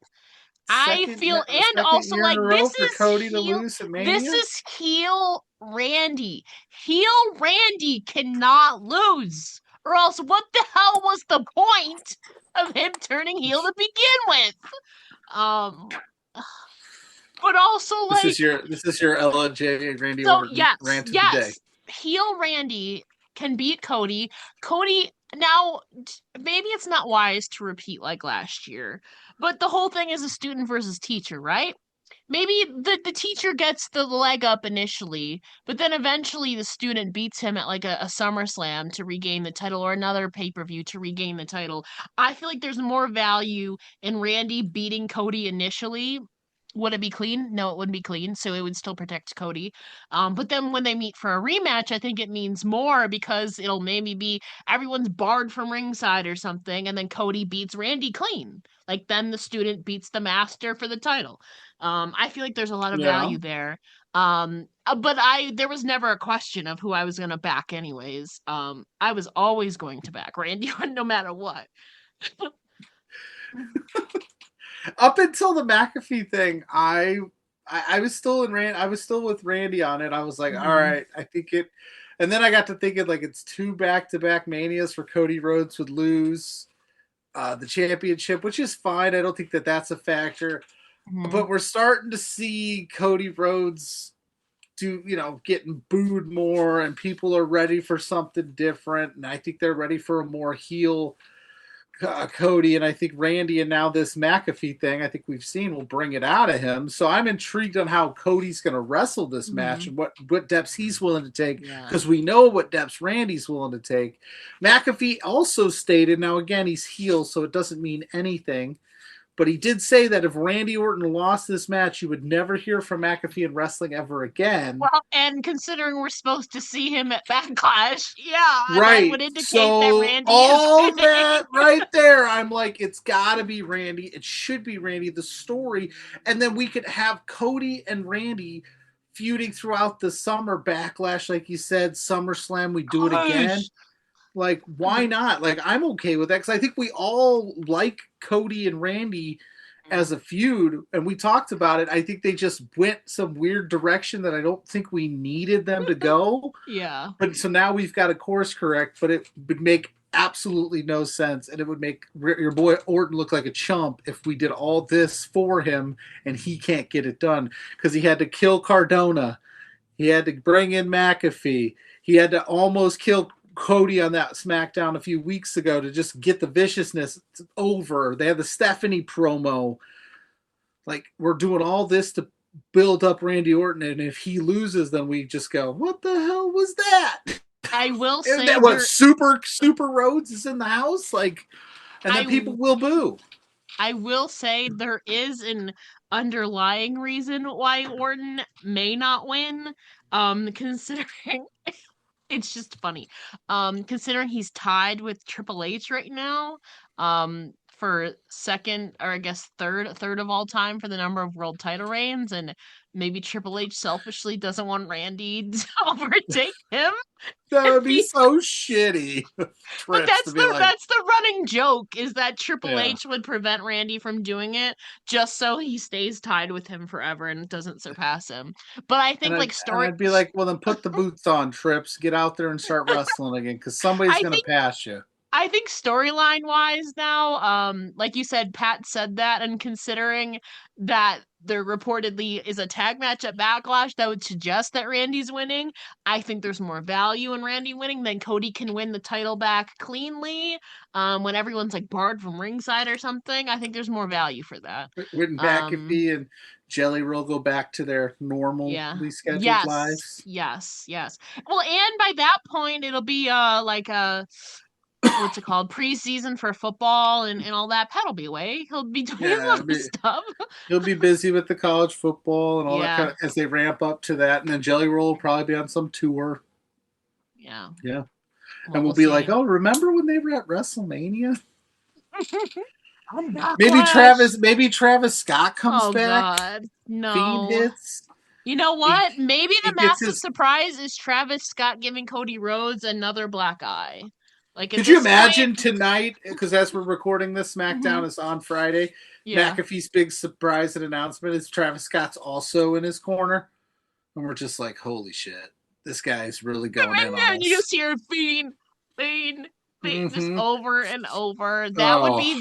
I feel, and
Second
also
year in
like
a row for Cody to lose at
this
Mania.
is heel Randy. Heel Randy cannot lose, or else what the hell was the point of him turning heel to begin with? Um, but also like,
This is your LJ Randy
so
Orton
yes,
rant of the day.
yes, heel Randy can beat Cody. Cody now maybe it's not wise to repeat like last year, but the whole thing is a student versus teacher, right? Maybe the teacher gets the leg up initially, but then eventually the student beats him at like a SummerSlam to regain the title or another pay-per-view to regain the title. I feel like there's more value in Randy beating Cody initially. Would it be clean? No, it wouldn't be clean, so it would still protect Cody. But then when they meet for a rematch, I think it means more because it'll maybe be everyone's barred from ringside or something, and then Cody beats Randy clean. Like then the student beats the master for the title. I feel like there's a lot of
Yeah.
value there. But there was never a question of who I was gonna back anyways. I was always going to back Randy no matter what.
Up until the McAfee thing, I was still in Rand. I was still with Randy on it. I was like, all
Mhm.
right, I think it. And then I got to thinking like it's two back to back manias for Cody Rhodes would lose the championship, which is fine. I don't think that that's a factor.
Mhm.
But we're starting to see Cody Rhodes getting booed more, and people are ready for something different. And I think they're ready for a more heel Cody, and I think Randy, and now this McAfee thing, I think we've seen will bring it out of him. So I'm intrigued on how Cody's going to wrestle this match
Mhm.
and what depths he's willing to take
Yeah.
because we know what depths Randy's willing to take. McAfee also stated, now again he's heel, so it doesn't mean anything. But he did say that if Randy Orton lost this match, you would never hear from McAfee in wrestling ever again.
Well, and considering we're supposed to see him at Backlash, yeah, that
Right.
would indicate that
So
Randy is
all
winning.
that right there, I'm like, it's gotta be Randy. It should be Randy, the story. And then we could have Cody and Randy feuding throughout the summer backlash, like you said, SummerSlam, we do it again.
Gosh.
Like, why not? Like, I'm okay with that because I think we all like Cody and Randy as a feud, and we talked about it. I think they just went some weird direction that I don't think we needed them to go.
Yeah.
But so now we've got a course correct, but it would make absolutely no sense, and it would make your boy Orton look like a chump if we did all this for him and he can't get it done because he had to kill Cardona, he had to bring in McAfee, he had to almost kill Cody on that SmackDown a few weeks ago to just get the viciousness over. They had the Stephanie promo. Like, we're doing all this to build up Randy Orton, and if he loses, then we just go, "What the hell was that?"
I will
And
say
that what
there
super Rhodes is in the house, like, and then
I
people will boo.
I will say there is an underlying reason why Orton may not win. Considering it's just funny. Considering he's tied with Triple H right now, for second or I guess third of all time for the number of world title reigns, and maybe Triple H selfishly doesn't want Randy to overtake him.
That
And
would be so shitty.
but
Trips to be like,
that's the running joke is that Triple
yeah,
H would prevent Randy from doing it just so he stays tied with him forever and doesn't surpass him. But I
and
think like story
I'd be like, well, then put the boots on, Trips, get out there and start wrestling again, because somebody's
I
gonna
think
pass you.
I think storyline wise now, like you said, Pat said that, and considering that there reportedly is a tag match at Backlash that would suggest that Randy's winning, I think there's more value in Randy winning than Cody can win the title back cleanly. When everyone's like barred from ringside or something, I think there's more value for that.
Wouldn't
Um,
McAfee and Jelly Roll go back to their
yeah.
normally scheduled
Yes.
lives?
Yes. Yes. Well, and by that point, it'll be like a what's it called, preseason for football and all that. Pat'll be away. He'll be doing his
Yeah,
other stuff.
he'll be busy with the college football and all that kind
Yeah,
of as they ramp up to that, and then Jelly Roll will probably be on some tour.
yeah.
Yeah, and
Well,
we'll
we'll
be like,
see.
oh, remember when they were at WrestleMania?
Backlash.
Maybe Travis Scott comes
Oh
back.
God,
Fiend
no.
hits.
You know
He
what? Maybe
he
the
gets
massive
his.
surprise is Travis Scott giving Cody Rhodes another black eye. Like at
Could you
this point,
imagine tonight? Because as we're recording this,
hmm
SmackDown is on Friday.
yeah.
McAfee's big surprise and announcement is Travis Scott's also in his corner, and we're just like, holy shit, this guy's really going in on
And you
us.
just hear Fiend, Fiend, Fiend, just
Mm-hmm.
over and over.
Oh,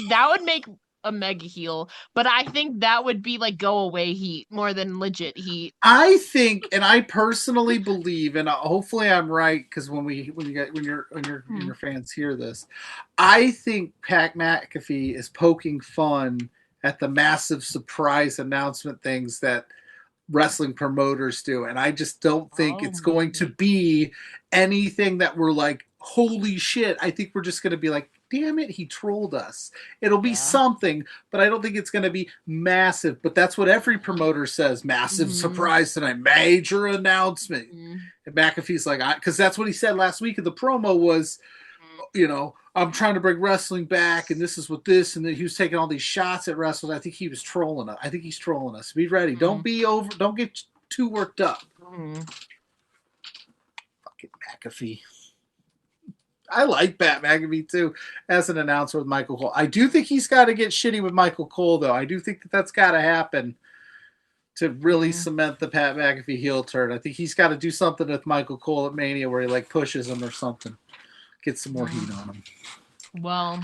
That would make a mega heel, but I think that would be like go away heat more than legit heat.
I think, and I personally believe, and hopefully I'm right, because when
Hmm.
your fans hear this, I think Pat McAfee is poking fun at the massive surprise announcement things that wrestling promoters do, and I just don't think
Oh,
it's going to
maybe.
be anything that we're like, holy shit. I think we're just going to be like, damn it, he trolled us. It'll be
Yeah.
something, but I don't think it's going to be massive. But that's what every promoter says: massive
Mm-hmm.
surprise tonight, major announcement.
Mm-hmm.
And McAfee's like, because that's what he said last week in the promo was, I'm trying to bring wrestling back, and this is what this, and then he was taking all these shots at wrestlers. I think he was trolling us. I think he's trolling us. Be ready. Don't be over. Don't get too worked up.
Mm-hmm.
Fucking McAfee. I like Pat McAfee too as an announcer with Michael Cole. I do think he's got to get shitty with Michael Cole though. I do think that that's got to happen to really
Mm-hmm.
cement the Pat McAfee heel turn. I think he's got to do something with Michael Cole at Mania where he like pushes him or something, get some more heat on him.
Well,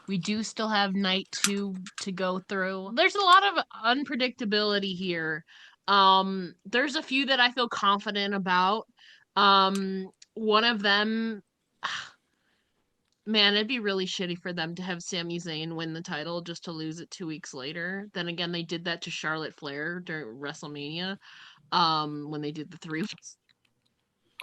we do still have night two to go through. There's a lot of unpredictability here. There's a few that I feel confident about. One of them, man, it'd be really shitty for them to have Sami Zayn win the title just to lose it 2 weeks later. Then again, they did that to Charlotte Flair during WrestleMania, when they did the three.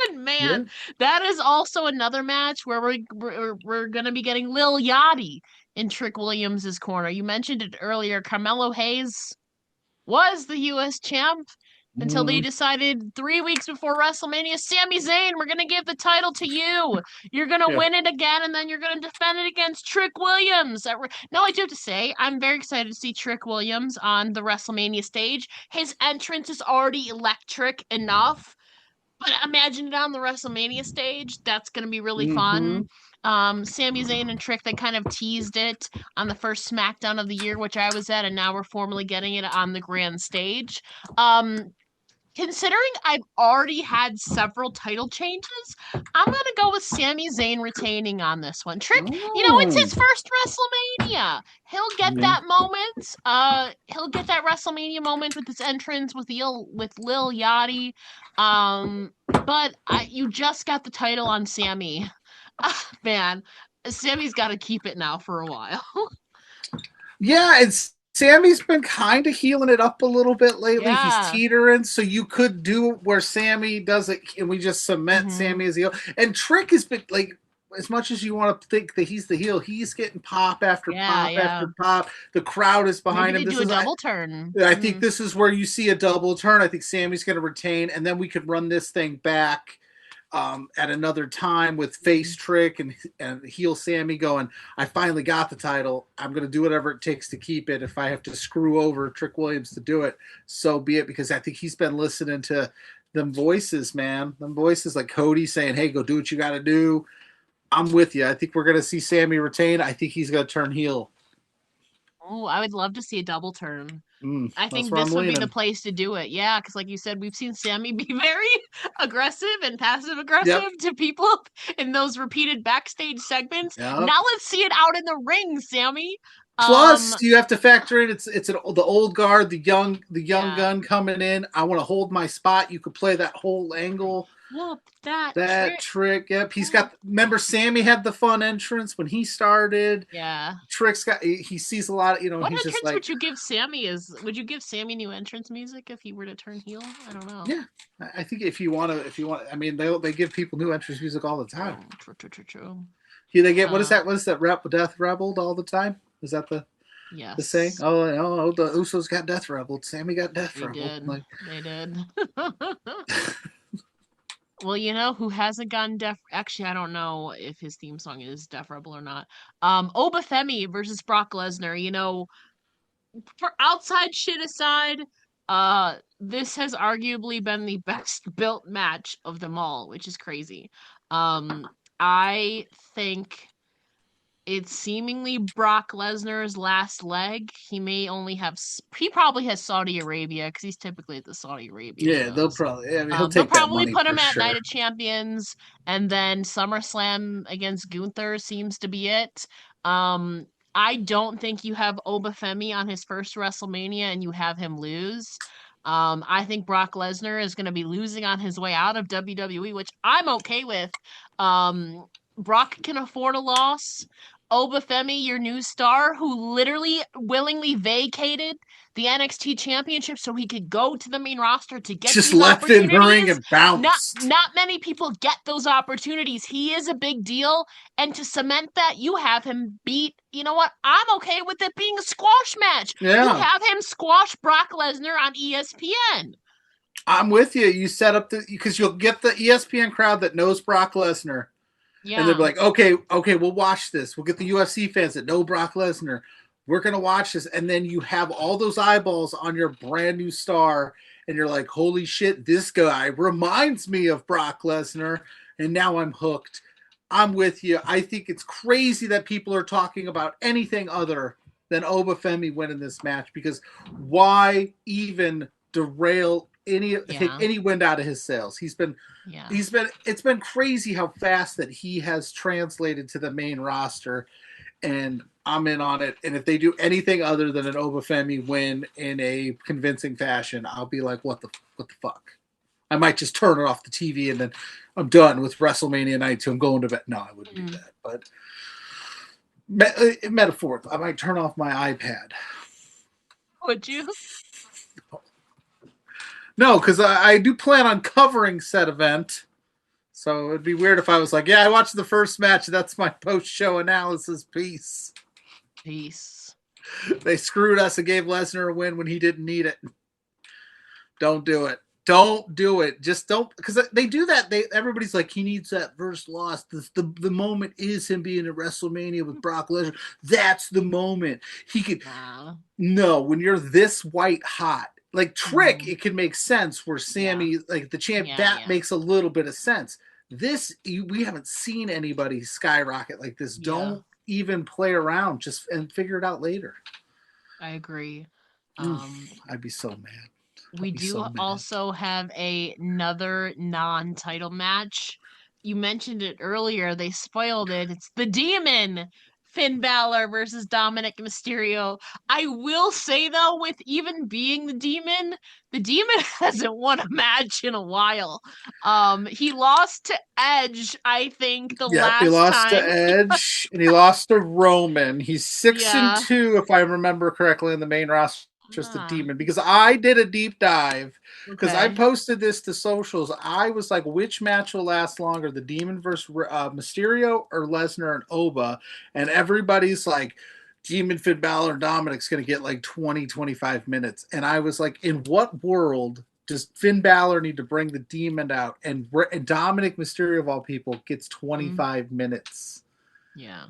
And
Yeah.
man, that is also another match where we're gonna be getting Lil Yachty in Trick Williams's corner. You mentioned it earlier. Carmelo Hayes was the U.S. champ until they
Mm,
decided 3 weeks before WrestleMania, Sami Zayn, we're gonna give the title to you. You're gonna
yeah.
win it again, and then you're gonna defend it against Trick Williams. Now, I do have to say, I'm very excited to see Trick Williams on the WrestleMania stage. His entrance is already electric enough, but imagine it on the WrestleMania stage. That's gonna be really
Mm-hmm.
fun. Sami Zayn and Trick, they kind of teased it on the first SmackDown of the year, which I was at, and now we're formally getting it on the grand stage. Um, Considering I've already had several title changes, I'm gonna go with Sami Zayn retaining on this one. Trick, it's
Oh.
his first WrestleMania. He'll get
Yeah.
that moment. He'll get that WrestleMania moment with his entrance with Lil Yachty. But you just got the title on Sammy. Man, Sammy's got to keep it now for a while.
Yeah, it's Sammy's been kind of healing it up a little bit lately. He's
Yeah.
teetering, so you could do where Sammy does it, and we just cement
Mm-hmm.
Sammy as the heel. And Trick has been like, as much as you want to think that he's the heel, he's getting pop after
Yeah,
pop
yeah.
after pop. The crowd is
Maybe
behind him.
they
This
do a
is,
double turn.
I think
Mm-hmm.
this is where you see a double turn. I think Sammy's going to retain, and then we could run this thing back at another time with face Trick and heel Sammy going, I finally got the title. I'm going to do whatever it takes to keep it. If I have to screw over Trick Williams to do it, so be it, because I think he's been listening to them voices, man. Them voices like Cody saying, hey, go do what you got to do. I'm with you. I think we're going to see Sammy retain. I think he's going to turn heel.
Oh, I would love to see a double turn. I
That's
think
where I'm
this would be the
leaning.
place to do it. Yeah, because like you said, we've seen Sammy be very aggressive and passive
Yep.
aggressive to people in those repeated backstage segments.
Yep.
Now let's see it out in the ring, Sammy.
Plus,
Um,
you have to factor in the old guard, the young
yeah.
gun coming in. I want to hold my spot. You could play that whole angle,
Whoop that
that
trick.
trick. Yep, he's
Whoop.
got. Remember, Sammy had the fun entrance when he started.
Yeah.
Trick's got. He sees a lot.
What
He's just
entrance
like,
would you give Sammy as would you give Sammy new entrance music if he were to turn heel? I don't know.
yeah. I think if you want, I mean, they give people new entrance music all the time.
True, true, true, true.
Yeah, they get what is
Uh,
that? What is that? Death rebelled all the time. Is that the saying?
yes,
Oh, the Usos got death rebelled. Sammy got death
they
rebelled.
did.
Like,
They did. Well, you know who hasn't gone deaf? Actually, I don't know if his theme song is Def Rebel or not. Obafemi versus Brock Lesnar. You know, for outside shit aside, this has arguably been the best built match of them all, which is crazy. Um, I think it's seemingly Brock Lesnar's last leg. He may only have, he probably has Saudi Arabia because he's typically at the Saudi Arabia
yeah, they'll
shows.
probably. I mean, he'll
They'll
take that
probably
money
put
for
him at Night
sure.
of Champions, and then SummerSlam against Gunther seems to be it. Um, I don't think you have Obafemi on his first WrestleMania and you have him lose. I think Brock Lesnar is going to be losing on his way out of WWE, which I'm okay with. Brock can afford a loss. Obafemi, your new star, who literally willingly vacated the NXT championship so he could go to the main roster to get
Just
these
left it in the ring
opportunities.
and
Not
bounced.
not many people get those opportunities. He is a big deal. And to cement that, you have him beat, you know what? I'm okay with it being a squash match. You
Yeah,
have him squash Brock Lesnar on ESPN.
I'm with you. You set up because you'll get the ESPN crowd that knows Brock Lesnar, and they'll be
Yeah.
like, okay, we'll watch this. We'll get the UFC fans that know Brock Lesnar. We're gonna watch this, and then you have all those eyeballs on your brand new star, and you're like, holy shit, this guy reminds me of Brock Lesnar, and now I'm hooked. I'm with you. I think it's crazy that people are talking about anything other than Obafemi winning this match because why even derail take
Yeah.
any wind out of his sails?
Yeah.
It's been crazy how fast that he has translated to the main roster, and I'm in on it. And if they do anything other than an Obafemi win in a convincing fashion, I'll be like, what the fuck? I might just turn it off the TV and then I'm done with WrestleMania night 2. I'm going to bed. No, I wouldn't do
Mm.
that. But metaphorically, I might turn off my iPad.
Would you?
No, because I do plan on covering said event. So it'd be weird if I was like, yeah, I watched the first match. That's my post show analysis piece.
Peace.
They screwed us and gave Lesnar a win when he didn't need it. Don't do it. Don't do it. Just don't, because they do that. Everybody's like, he needs that first loss. The moment is him being at WrestleMania with Brock Lesnar. That's the moment he could.
Nah.
No, when you're this white hot, like Trick,
Mhm.
it can make sense. Where
Yeah.
Sammy, like the champ,
Yeah,
that
yeah.
makes a little bit of sense. We haven't seen anybody skyrocket like this.
Yeah.
Don't even play around. Just and figure it out later.
I agree.
Mm,
Um,
I'd be so mad.
we
I'd be
do
so mad.
also have another non-title match. You mentioned it earlier. They spoiled it. It's the Demon, Finn Balor versus Dominic Mysterio. I will say though, with even being the Demon hasn't won a match in a while. He lost to Edge, I think, the
Yep, he
last
lost to
time.
Edge and he lost to Roman. He's six and
Yeah.
two, if I remember correctly, in the main roster. Just the
Ah,
Demon, because I did a deep dive because I
okay.
posted this to socials. I was like, which match will last longer, the Demon versus Mysterio or Lesnar and Oba? And everybody's like, Demon, Finn Balor, and Dominic's going to get like 20, 25 minutes. And I was like, in what world does Finn Balor need to bring the Demon out? And Dominic Mysterio, of all people, gets
Mm,
25 minutes.
yeah.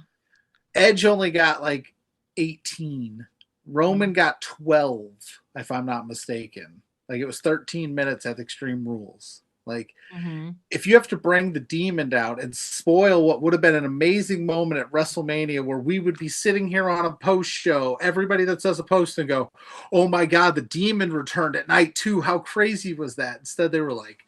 Edge only got like 18. Roman
Mm,
got 12, if I'm not mistaken. Like it was 13 minutes at Extreme Rules. Like,
Hmm.
if you have to bring the demon down and spoil what would have been an amazing moment at WrestleMania where we would be sitting here on a post show, everybody that does a post and go, oh my God, the demon returned at night two. How crazy was that? Instead, they were like,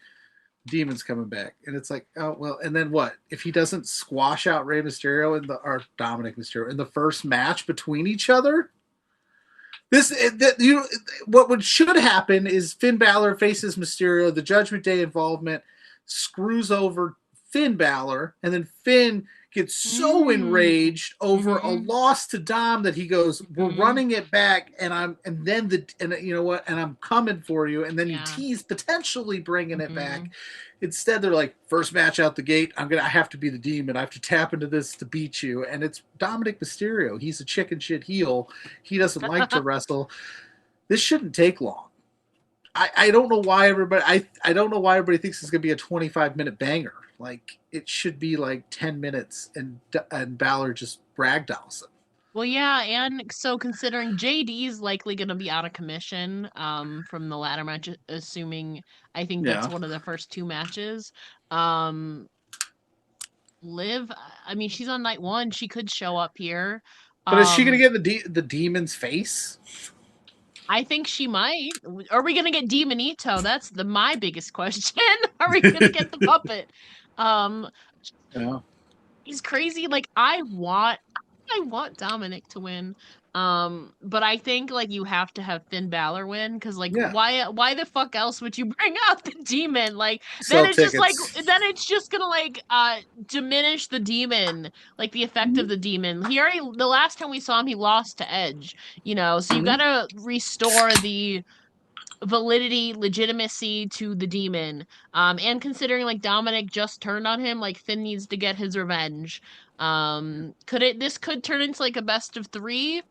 demon's coming back. And it's like, oh, well, and then what? If he doesn't squash out Rey Mysterio or Dominic Mysterio in the first match between each other, what should happen is Finn Balor faces Mysterio, the Judgment Day involvement screws over Finn Balor, and then Finn gets so
Mm.
enraged over a
Hmm.
loss to Dom that he goes, "We're
Hmm.
running it back," and you know what, and I'm coming for you, and then you
Yeah.
tease potentially bringing it back.
Hmm.
Instead, they're like, first match out the gate, I have to be the demon. I have to tap into this to beat you. And it's Dominic Mysterio. He's a chicken shit heel. He doesn't like to wrestle. This shouldn't take long. I don't know why everybody I don't know why everybody thinks it's gonna be a 25-minute banger. Like, it should be like 10 minutes, and Balor just ragdolls him.
Well, yeah, and so considering JD is likely going to be out of commission from the ladder match, assuming I think that's
Yeah,
one of the first two matches. Um Liv, I mean, she's on night one. She could show up here.
but is she gonna
Um,
get the demon's face?
I think she might. Are we gonna get Demonito? That's the my biggest question. Are we gonna get the puppet? Um,
Yeah,
he's crazy. Like I want Dominic to win. But I think like you have to have Finn Balor win because like
yeah.
why the fuck else would you bring out the demon? Like
Sell tickets.
then it's just gonna like diminish the demon, like the effect of
Mm-hmm.
the demon. He already the last time we saw him he lost to Edge, you know, so you
Mm-hmm.
gotta restore the validity, legitimacy to the demon. And considering like Dominic just turned on him, like Finn needs to get his revenge. Could it this could turn into like a best of three?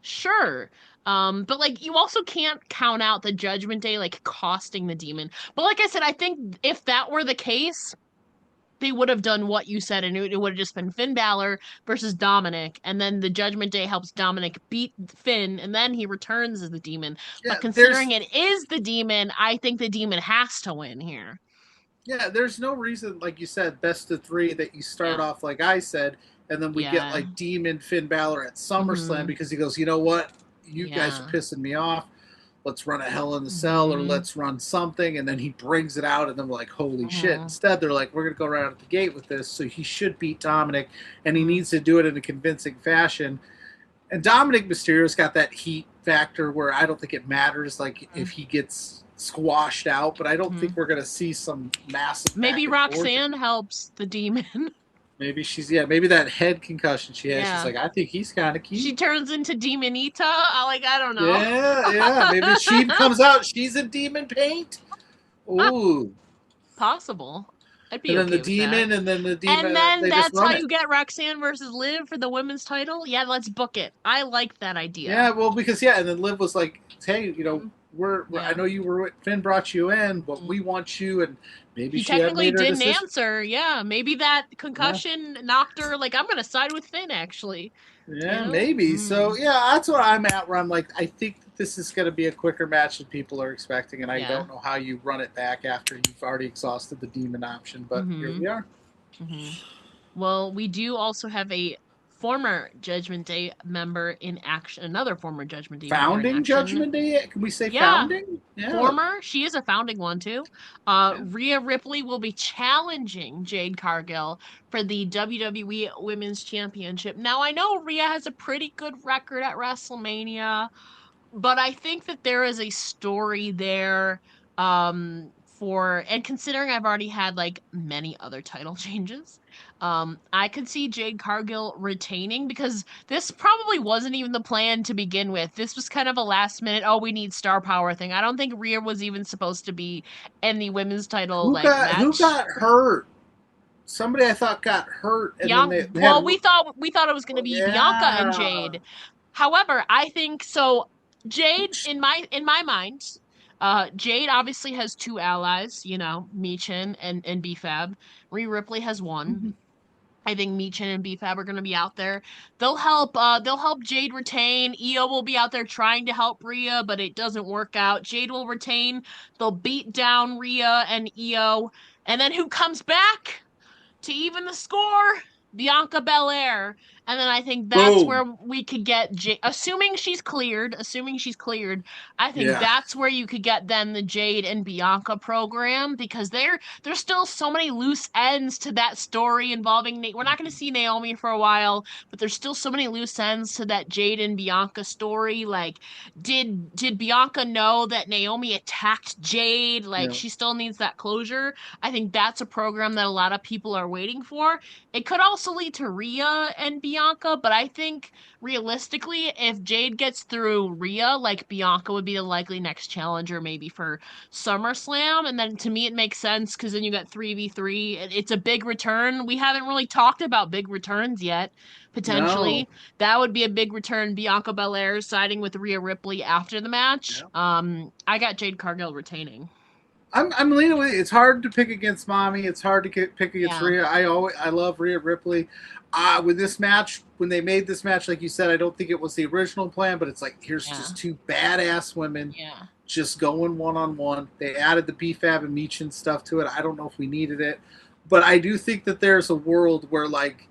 Sure. But like you also can't count out the Judgment Day like costing the demon. But like I said, I think if that were the case, they would have done what you said, and it would have just been Finn Balor versus Dominic, and then the Judgment Day helps Dominic beat Finn, and then he returns as the demon.
Yeah,
But considering it is the demon, I think the demon has to win here.
there's no reason, like you said, best of three, that you start
Yeah.
off like I said, and then we get
Yeah.
like Demon Finn Balor at SummerSlam
Mm-hmm.
because he goes, you know what, you guys are
Yeah.
pissing me off. Let's run a Hell in the Cell, or
Mm-hmm.
let's run something, and then he brings it out, and then we're like, holy shit.
Mm-hmm.
Instead, they're like, we're gonna go right out the gate with this, so he should beat Dominic, and he
Mm-hmm.
needs to do it in a convincing fashion. And Dominic Mysterio's got that heat factor where I don't think it matters, like if he gets squashed out, but I don't
Mm-hmm.
think we're gonna see some massive back
Maybe
and forth.
Roxanne helps the demon.
Maybe maybe that head concussion she has. She's
Yeah.
like, I think he's kind of
She
cute.
turns into Demonita. I don't know.
Yeah, yeah. Maybe she comes out. She's in demon paint. Ooh,
Possible. I'd be
and then the
okay with that.
demon, and then the
And
demon.
then
They just
that's how
run it.
you get Roxanne versus Liv for the women's title. Yeah, let's book it. I like that idea.
Yeah, well, because and then Liv was like, hey,
Mhm.
I
Yeah.
know you were Finn brought you in, but
Mm.
we want you, and maybe
He
she had
technically
made her
didn't
decision.
answer. Yeah, maybe that
Yeah.
concussion knocked her. Like, I'm gonna side with Finn, actually. You
Yeah,
know?
maybe. So
Mm.
yeah, that's what I'm at. Where I'm like, I think that this is going to be a quicker match than people are expecting, and I
Yeah.
don't know how you run it back after you've already exhausted the demon option. But here
Mm-hmm.
we are.
Mm-hmm. Well, we do also have a former Judgment Day member in action. Another former Judgment Day member in
Founding
action.
Judgment Day? Can we say
Yeah,
founding? Yeah.
former. She is a founding one too.
Yeah.
Rhea Ripley will be challenging Jade Cargill for the WWE Women's Championship. Now I know Rhea has a pretty good record at WrestleMania, but I think that there is a story there for and considering I've already had like many other title changes, I could see Jade Cargill retaining because this probably wasn't even the plan to begin with. This was kind of a last minute, oh, we need star power thing. I don't think Rhea was even supposed to be in the women's title like
Who
match.
got hurt? Somebody I thought got hurt, and then
Bianca,
they had.
well, we thought it was going to be Bianca and
Yeah.
Jade. However, I think so. Jade, in my mind, Jade obviously has two allies. You know, Michin and B-Fab. Rhea Ripley has one. I think Michin and BFAB are going to be out there. They'll help Jade retain. Io will be out there trying to help Rhea, but it doesn't work out. Jade will retain. They'll beat down Rhea and Io. And then who comes back to even the score? Bianca Belair. And then I think that's
Boom.
where we could get assuming she's cleared, I think
Yeah.
that's where you could get then the Jade and Bianca program because there's still so many loose ends to that story involving Nate. We're not going to see Naomi for a while, but there's still so many loose ends to that Jade and Bianca story. Like, did Bianca know that Naomi attacked Jade? Like,
Yeah.
she still needs that closure. I think that's a program that a lot of people are waiting for. It could also lead to Rhea and Bianca, but I think realistically, if Jade gets through Rhea, like Bianca would be the likely next challenger, maybe for SummerSlam. And then to me, it makes sense because then you got 3v3. It's a big return. We haven't really talked about big returns yet,
No.
potentially. That would be a big return. Bianca Belair siding with Rhea Ripley after the match.
Yeah.
I got Jade Cargill retaining.
I'm leaning with it. It's hard to pick against Mommy. It's hard to pick against
Yeah,
Rhea. I love Rhea Ripley. With this match, when they made this match, like you said, I don't think it was the original plan, but it's like here's
yeah,
just two badass women
yeah,
just going one on one. They added the BFAB and Meechin stuff to it. I don't know if we needed it, but I do think that there's a world where like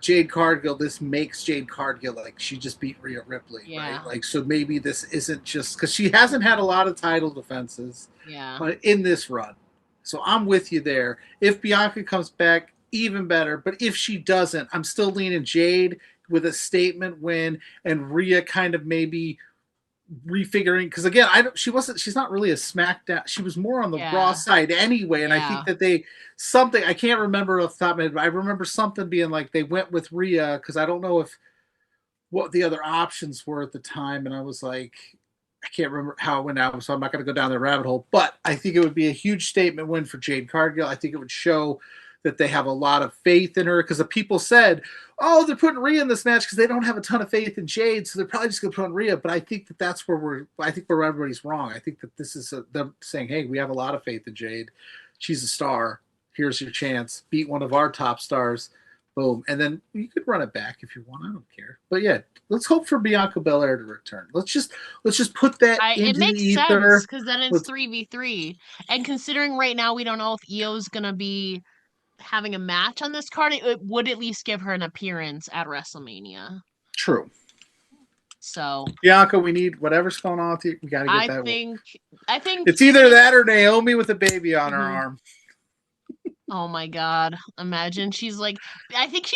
Jade Cargill, this makes Jade Cargill like she just beat Rhea Ripley, right?
yeah,
Like so maybe this isn't just because she hasn't had a lot of title defenses
yeah.
in this run. So I'm with you there. If Bianca comes back, even better. But if she doesn't, I'm still leaning Jade with a statement win and Rhea kind of maybe refiguring because again, she's not really a SmackDown. She was more on the Raw
Yeah,
side anyway, and I think
yeah,
that they something I can't remember off the top of my head, but I remember something being like they went with Rhea because I don't know if what the other options were at the time, and I was like, I can't remember how it went out, so I'm not going to go down the rabbit hole. But I think it would be a huge statement win for Jade Cargill. I think it would show that they have a lot of faith in her because the people said, "Oh, they're putting Rhea in this match because they don't have a ton of faith in Jade, so they're probably just going to put on Rhea." But I think that that's I think where everybody's wrong. I think that this is them saying, "Hey, we have a lot of faith in Jade. She's a star. Here's your chance. Beat one of our top stars." Boom. And then you could run it back if you want. I don't care. But yeah, let's hope for Bianca Belair to return. Let's just put that
it
into the
makes sense
ether.
because then it's
Let's
3v3. And considering right now we don't know if Io's gonna be having a match on this card, it would at least give her an appearance at WrestleMania.
true.
So
Bianca, we need whatever's going on with you. We got to get
I
that.
think I think
It's
even
either
if
that or Naomi with a baby on her
mhm.
arm.
Oh my God. Imagine I think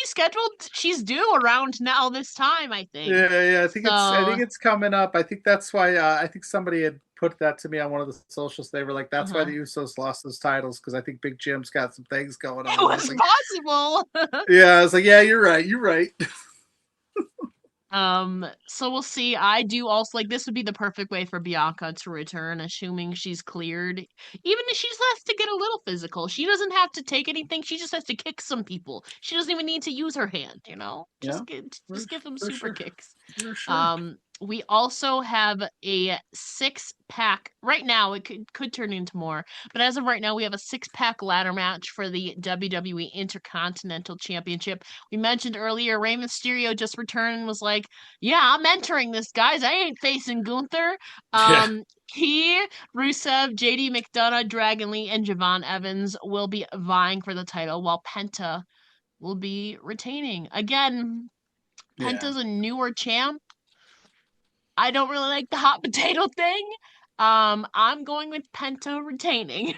she's due around now this time, I think.
Yeah. I think
So,
it's coming up. I think that's why. I think somebody had put that to me on one of the socials. They were like, "That's why
uh-huh.
the Usos lost those titles because I think Big Jim's got some things going
It
on." I was
was
like,
possible.
"Yeah." I was like, "Yeah, you're right. You're right."
So we'll see. I do also like this would be the perfect way for Bianca to return, assuming she's cleared. Even if she just has to get a little physical. She doesn't have to take anything. She just has to kick some people. She doesn't even need to use her hand, you know?
Yeah,
Just give them
for
super
sure.
kicks.
For sure.
We also have a six pack. Right now, it could turn into more, but as of right now, we have a six-pack ladder match for the WWE Intercontinental Championship. We mentioned earlier, Rey Mysterio just returned and was like, "Yeah, I'm entering this, guys. I ain't facing Gunther."
Yeah.
He, Rusev, JD McDonough, Dragon Lee, and Javon Evans will be vying for the title, while Penta will be retaining. Again,
Yeah.
Penta's a newer champ. I don't really like the hot potato thing. I'm going with Penta retaining.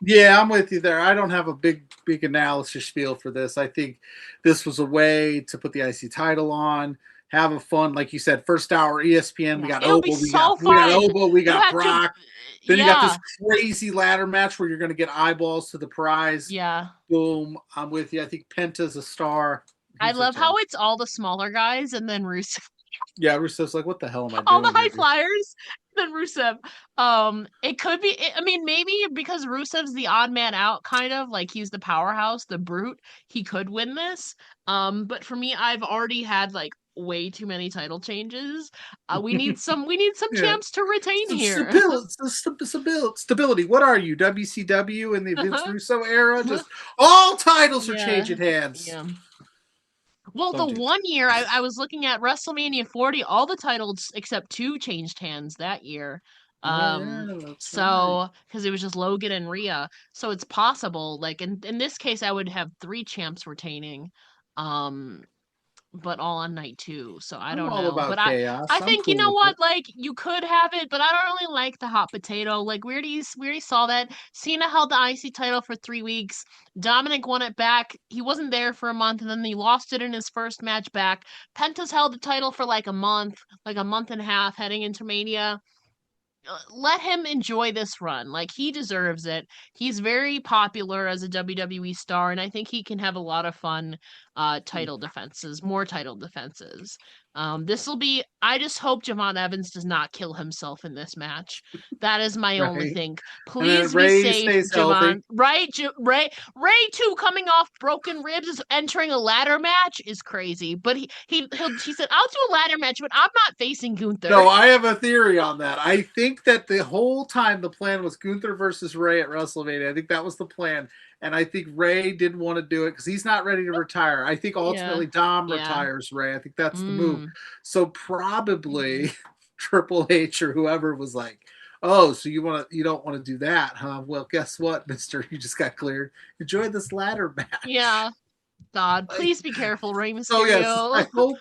Yeah, I'm with you there. I don't have a big analysis spiel for this. I think this was a way to put the IC title on, have a fun, like you said, first hour ESPN. We
Yeah,
got
it'll be
Oba,
so
we got
fun.
Oba, we
You
got
have to,
Brock. Then you got this
yeah,
crazy ladder match where you're going to get eyeballs to the prize.
yeah.
Boom, I'm with you. I think Penta's a star.
I
He's
love how
returned.
it's all the smaller guys and then Rusev,
Yeah, Russo's like, what the hell am I
all the
doing
high
here, dude?
flyers, then Rusev. It could be. I mean, maybe because Rusev's the odd man out, kind of like he's the powerhouse, the brute. He could win this. But for me, I've already had like way too many title changes. We need some
Yeah.
champs to retain
Some
here.
stability. What are you, WCW in the Vince Russo era? Just all titles are
Yeah.
changing hands.
Yeah. Well, the
Don't do
one year I was looking at WrestleMania 40, all the titles except two changed hands that year.
that. Oh yeah, that's right.
So because it was just Logan and Rhea, so it's possible. Like in this case, I would have three champs retaining. Um, but all on night two. So I
I'm
don't
all
know.
about
But I
chaos. I'm
think you
cool
know
with
what?
it.
Like you could have it, but I don't really like the hot potato. Like we already saw that. Cena held the IC title for 3 weeks. Dominic won it back. He wasn't there for a month, and then he lost it in his first match back. Penta's held the title for like a month and a half heading into Mania. Let him enjoy this run. Like he deserves it. He's very popular as a WWE star, and I think he can have a lot of fun title defenses, more title defenses. This will be I just hope Javon Evans does not kill himself in this match. That is my only
Right.
thing.
And then
Please be
Ray
safe,
stays
Javon.
healthy.
Right? Ray too coming off broken ribs is entering a ladder match is crazy. But he said, I'll do a ladder match, but I'm not facing Gunther.
No, I have a theory on that. I think that the whole time the plan was Gunther versus Ray at WrestleMania. I think that was the plan. And I think Ray didn't want to do it because he's not ready to retire. I think
Yeah.
ultimately Dom
Yeah.
retires Ray. I think that's the move.
Mm.
So
Mhm.
probably Triple H or whoever was like, "Oh, so you don't want to do that, huh? Well, guess what, Mister? You just got cleared. Enjoy this ladder match."
Yeah. God,
Like,
please be careful, Rey
so yes, I
Mysterio.
hope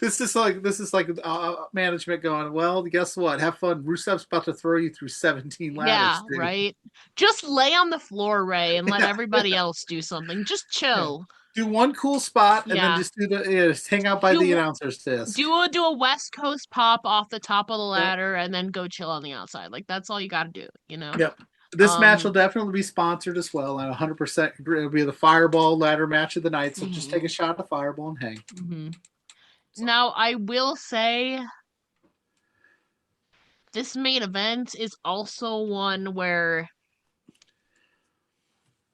this is like management going, well, guess what? Have fun. Rusev's about to throw you through 17 ladders,
Yeah,
dude.
right. Just lay on the floor, Ray, and let
Yeah,
everybody else do something. Just
yeah.
chill.
Do one cool spot and then
Yeah.
just just hang out by the
Do
announcer's desk.
do a West Coast pop off the top of the
Yep.
ladder and then go chill on the outside. Like that's all you got to do, you know.
Yep. This match will
Um
definitely be sponsored as well. I 100% agree. It'll be the Fireball ladder match of the night. So just take a
mhm,
shot of Fireball and hang.
mhm.
So.
Now, I will say this main event is also one where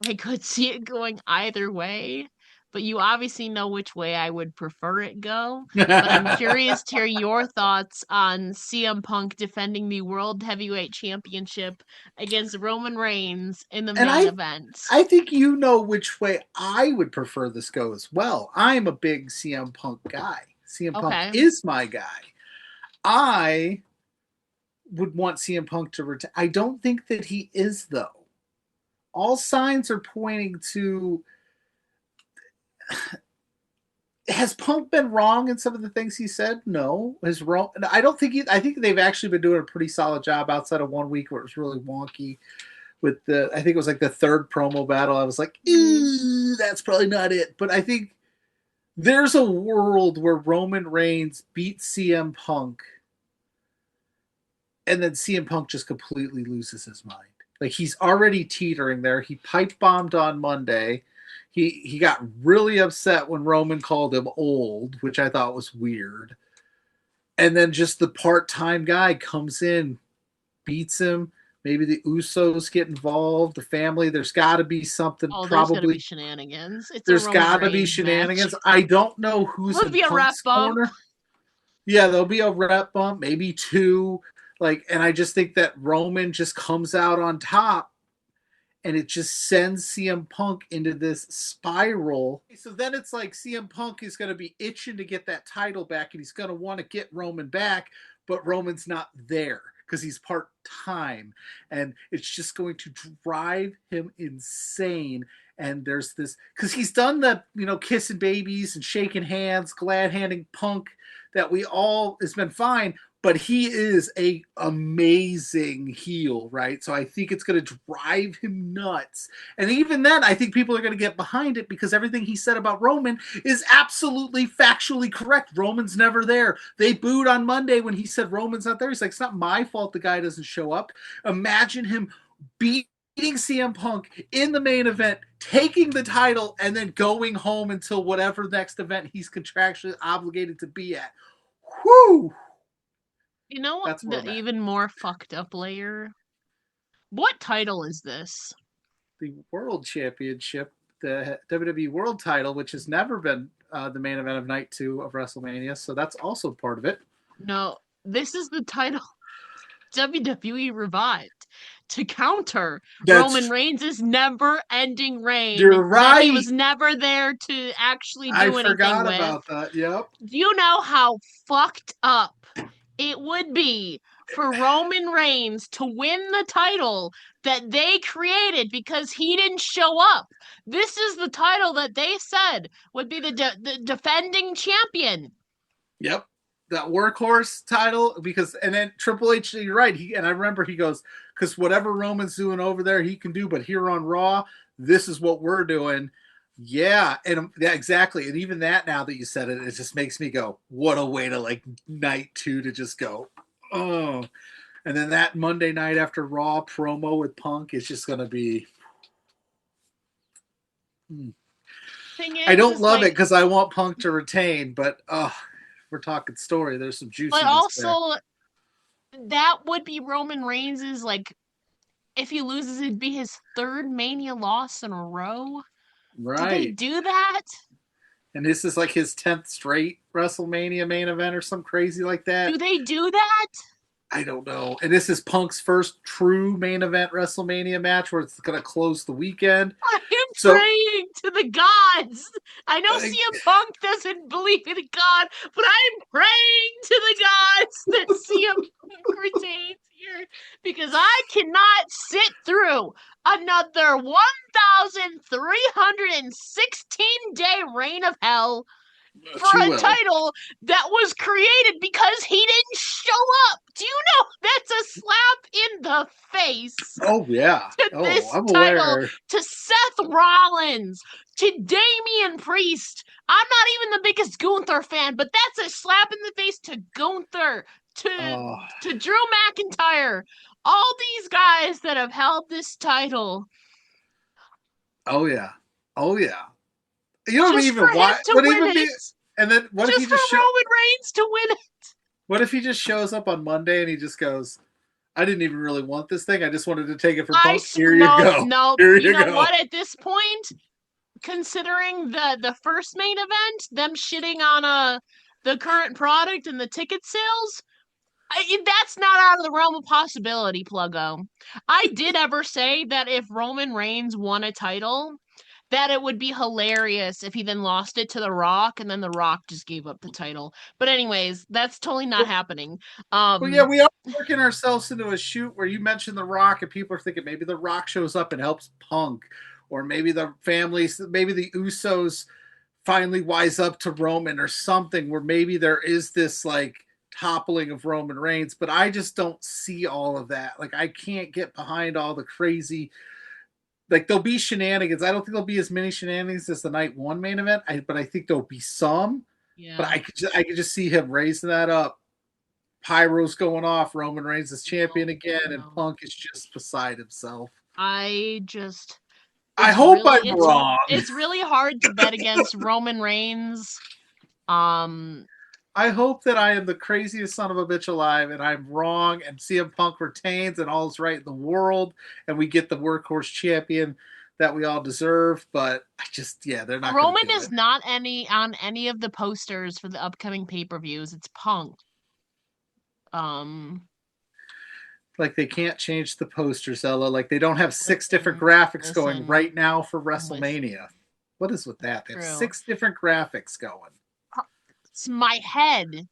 I could see it going either way, but you obviously know which way I would prefer it go. But I'm curious to hear your thoughts on CM Punk defending the World Heavyweight Championship against Roman Reigns in the
And
main event.
I think you know which way I would prefer this go as well. I'm a big CM Punk guy. CM Punk
Okay.
is my guy. I would want CM Punk to return. I don't think that he is though. All signs are pointing to has Punk been wrong in some of the things he said? No. Has wrong I don't think I think they've actually been doing a pretty solid job outside of 1 week where it was really wonky with I think it was like the third promo battle. I was like,
Hmm.
that's probably not it. But I think there's a world where Roman Reigns beats CM Punk and then CM Punk just completely loses his mind. Like he's already teetering there. He pipe bombed on Monday. He got really upset when Roman called him old, which I thought was weird. And then just the part-time guy comes in, beats him. Maybe the Usos get involved, the family. There's got to be something.
Oh, there's gonna be
Probably
shenanigans. It's a
there's
Roman
got to be
Reigns match.
shenanigans. I don't know who's
Will
in
be a ref
Punk's
bump.
corner. Yeah, there'll be a rep bump, maybe two. Like, and I just think that Roman just comes out on top and it just sends CM Punk into this spiral. So then it's like CM Punk is going to be itching to get that title back and he's going to want to get Roman back, but Roman's not there because he's part time. And it's just going to drive him insane. And there's this because he's done the, kissing babies and shaking hands, glad handing Punk that we all has been fine, but he is a amazing heel, right? So I think it's going to drive him nuts. And even then, I think people are going to get behind it because everything he said about Roman is absolutely factually correct. Roman's never there. They booed on Monday when he said Roman's not there. He's like, it's not my fault the guy doesn't show up. Imagine him beating CM Punk in the main event, taking the title, and then going home until whatever next event he's contractually obligated to be at. Whoo!
You know what?
That's where
The
I'm at.
even more fucked up layer. What title is this?
The World Championship, the WWE World Title, which has never been the main event of night 2 of WrestleMania. So that's also part of it.
No, this is the title WWE revived to counter Roman
That's
Reigns' never-ending reign
You're
that he
right.
was never there to actually
I
do anything
forgot
with.
about that. Yep.
Do you know how fucked up it would be for Roman Reigns to win the title that they created because he didn't show up? This is the title that they said would be the defending champion.
Yep. That workhorse title, because and then Triple H, you're right. I remember he goes, because whatever Roman's doing over there, he can do, but here on Raw, this is what we're doing. Yeah, and yeah, exactly. And even that, now that you said it, it just makes me go, what a way to like night 2 to just go, oh. And then that Monday night after Raw promo with Punk is just gonna be.
Thing
I don't
is
love it
like,
because I want Punk to retain, but we're talking story. There's some
but
juiciness there.
also that would be Roman Reigns's like if he loses, it'd be his third Mania loss in a row. Did they
Right.
do that?
And this is like his 10th straight WrestleMania main event or some crazy like
Do
that.
they do that?
I don't know. And this is Punk's first true main event WrestleMania match where it's going to close the weekend.
I am
So,
praying to the gods. I know
like,
CM Punk doesn't believe in God, but I'm praying to the gods that CM Punk retains here because I cannot sit through another 1,316-day reign of hell for
too
a
well.
title that was created because he didn't show up. Do you know that's a slap in the face
Oh, yeah.
to
Oh,
this
I'm
title,
aware.
to Seth Rollins, to Damian Priest? I'm not even the biggest Gunther fan, but that's a slap in the face to Gunther,
Oh,
to Drew McIntyre, all these guys that have held this title
oh, yeah. Oh, yeah. You don't
just for
even
him
why
to
would
win
even be.
it.
And then what if he
Just for
just
Roman Reigns to win it.
what if he just shows up on Monday and he just goes, I didn't even really want this thing. I just wanted to take it from Punk. Here you
Nope,
go.
nope.
Here
You
you
know
go.
what? At this point, considering the first main event, them shitting on the current product and the ticket sales, that's not out of the realm of possibility, Pluggo. I did ever say that if Roman Reigns won a title, that it would be hilarious if he then lost it to The Rock and then The Rock just gave up the title. But anyways, that's totally not happening.
Well, yeah,
Um
we are working ourselves into a shoot where you mentioned The Rock, and people are thinking maybe The Rock shows up and helps Punk, or maybe the families, maybe the Usos finally wise up to Roman or something, where maybe there is this like toppling of Roman Reigns. But I just don't see all of that. Like, I can't get behind all the crazy. Like, there'll be shenanigans. I don't think there'll be as many shenanigans as the night 1 main event, but I think there'll be some. But
yeah.
I could just see him raising that up, pyros going off, Roman Reigns is champion
No,
again, and
no.
Punk is just beside himself.
I just
I
it's
hope
really
I'm wrong.
it's really hard to bet against Roman Reigns. Um
I hope that I am the craziest son of a bitch alive and I'm wrong and CM Punk retains and all's right in the world and we get the workhorse champion that we all deserve. But I just, yeah, they're not going to
Roman
do
is
it.
not on any of the posters for the upcoming pay-per-views. It's Punk. Um
Like, they can't change the posters, Ella. Like, they don't have 6 different
listen,
graphics going
listen,
right now for
listen.
WrestleMania. What is with that? They have
True.
6 different graphics going.
It's my head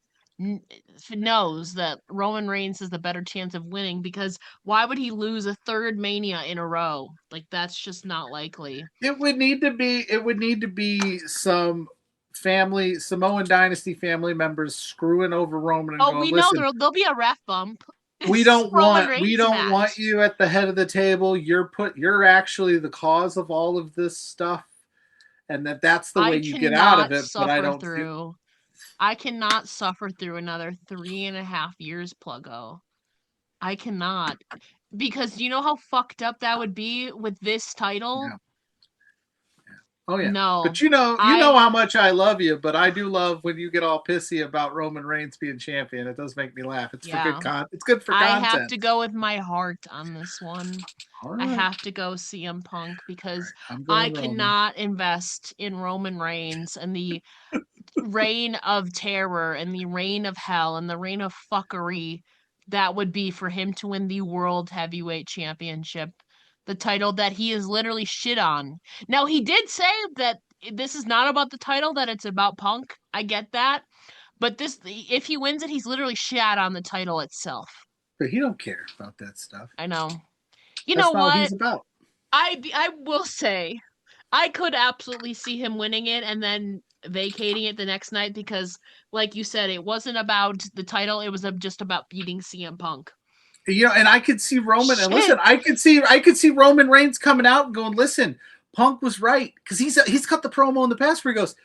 knows that Roman Reigns has the better chance of winning because why would he lose a third Mania in a row? Like that's just not likely.
It would need to be some family Samoan dynasty family members screwing over Roman and
Oh,
going,
we know
listen,
there'll be a ref bump. It's Roman
we
Reigns
don't want
match.
you at the head of the table. You're actually the cause of all of this stuff, and that's the way
I
you get out of
cannot
it. But I
suffer
don't feel.
through. I cannot suffer through another 3.5 years, Pluggo. I cannot. Because you know how fucked up that would be with this title?
Yeah. Oh yeah.
No.
But you know
I
how much I love you, but I do love when you get all pissy about Roman Reigns being champion. It does make me laugh. It's for
yeah.
it's good for
I have
content.
to go with my heart on this one.
All
I
right.
have to go CM Punk
All
because
right. I'm
I
going Roman.
cannot invest in Roman Reigns and the reign of terror and the reign of hell and the reign of fuckery that would be for him to win the World Heavyweight Championship, the title that he is literally shit on. Now, he did say that this is not about the title, that it's about Punk. I get that. But this, if he wins it, he's literally shat on the title itself.
But he don't care about that stuff.
I know. You know
That's not what
what?
he's about.
I will say I could absolutely see him winning it and then vacating it the next night because, like you said, it wasn't about the title. It was just about beating CM Punk.
And I could see Roman and listen,
Shit.
I could see Roman Reigns coming out and going, listen, Punk was right because he's cut the promo in the past where he goes,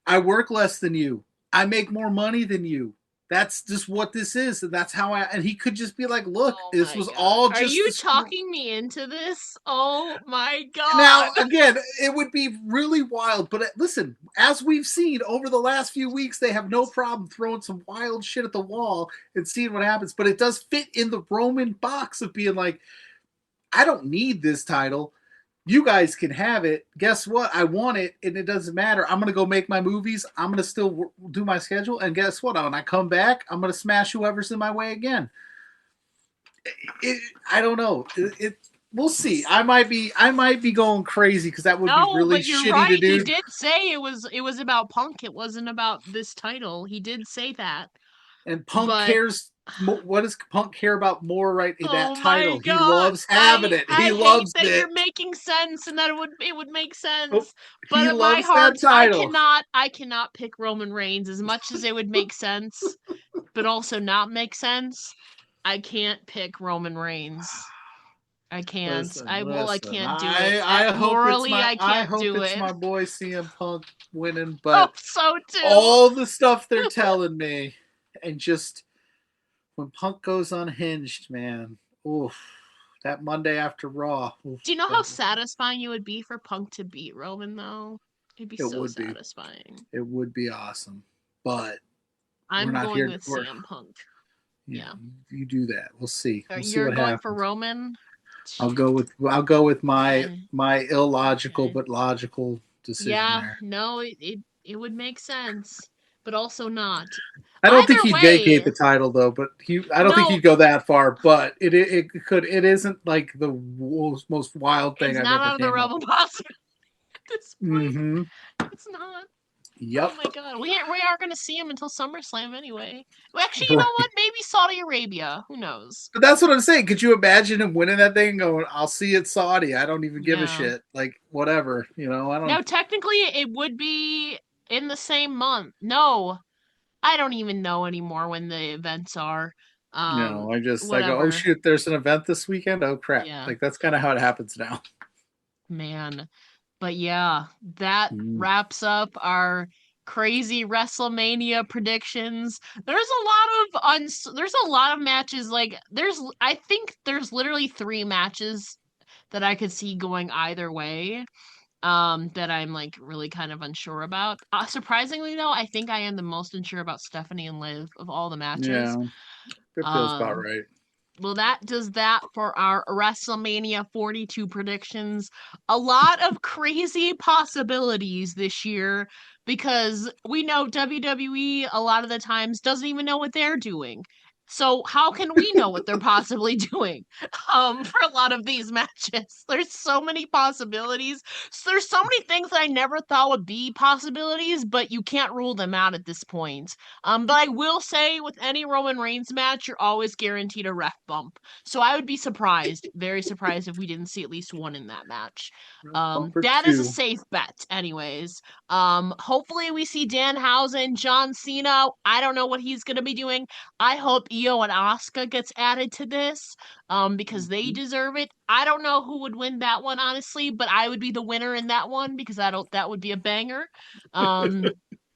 I work less than you, I make more money than you. That's just what this is, and that's how I. And he could just be like, look,
Oh
this
my
was
god.
all
Are
just
you
the screw.
talking me into this? Oh my
Now,
god.
again, it would be really wild, but listen, as we've seen over the last few weeks, they have no problem throwing some wild shit at the wall and seeing what happens. But it does fit in the Roman box of being like, I don't need this title. You guys can have it. Guess what? I want it, and it doesn't matter. I'm going to go make my movies. I'm going to still do my schedule. And guess what? When I come back, I'm going to smash whoever's in my way again. I don't know. We'll see. I might be going crazy because that would be
No,
really
but you're
shitty to
right. He
do.
did say it was about Punk. It wasn't about this title. He did say that.
And Punk
But
cares. What does Punk care about more? Right, that
oh my
title. He
god.
loves having
I
it.
I
He
hate
loves
that you're
it.
making sense and that it would make
Oh,
sense. But
he
at my
loves that
heart, I
title.
cannot I cannot pick Roman Reigns as much as it would make sense, but also not make sense. I can't pick Roman Reigns. I can't.
Listen,
I
listen.
can't do it.
I hope
Morally, I
I
can't
hope
do
it's
it.
my boy CM Punk winning,
Hope
but
so too.
all the stuff they're telling me, and just when Punk goes unhinged, man. Oof, that Monday after Raw. Oof,
Do you know how
that,
satisfying it would be for Punk to beat Roman though? It'd be
it
so
would be.
satisfying.
It would be awesome, but we're
I'm
not
going
here.
with
We're
CM Punk.
yeah.
Yeah.
You do that. We'll see. We'll see
You're
what
going for
happens.
Roman?
I'll go with
Okay.
my illogical
Okay.
but logical decision
Yeah,
there.
no, it would make sense, but also not.
I don't think
Either
he'd vacate
way,
the title though, but I don't think
no,
he'd go that far. But it could. It isn't like the most wild thing
it's
I've
not
ever
out of the
came up
realm of
with.
possibility at this point.
Mm-hmm.
It's not. Oh
Yep.
my god, we aren't going to see him until SummerSlam anyway. Well, actually, you know
Right.
what? Maybe Saudi Arabia. Who knows?
But that's what I'm saying. Could you imagine him winning that thing and going, I'll see it Saudi. I don't even give a
Yeah.
shit. Like, whatever. I don't
Now, technically, it would be in the same month. No, I don't even know anymore when the events are.
I go, oh
Whatever.
shoot, there's an event this weekend. Oh crap.
Yeah,
Like that's kind of how it happens now.
man. But yeah, that
Mm.
wraps up our crazy WrestleMania predictions. There's a lot of matches I think there's literally 3 matches that I could see going either way. That I'm like really kind of unsure about. Surprisingly though, I think I am the most unsure about Stephanie and Liv of all the matches.
Yeah, that feels about
Um
right.
well, that does that for our WrestleMania 42 predictions. A lot of crazy possibilities this year because we know WWE a lot of the times doesn't even know what they're doing. So how can we know what they're possibly doing for a lot of these matches? There's so many possibilities. So there's so many things that I never thought would be possibilities, but you can't rule them out at this point. But I will say with any Roman Reigns match, you're always guaranteed a ref bump. So I would be surprised, very surprised if we didn't see at least one in that match.
Bumper
That is a
two.
safe bet, anyways. Hopefully we see Danhausen, John Cena. I don't know what he's gonna be doing. I hope Io and Asuka gets added to this, because they
Mhm.
deserve it. I don't know who would win that one, honestly, but I would be the winner in that one because that would be a banger. Um,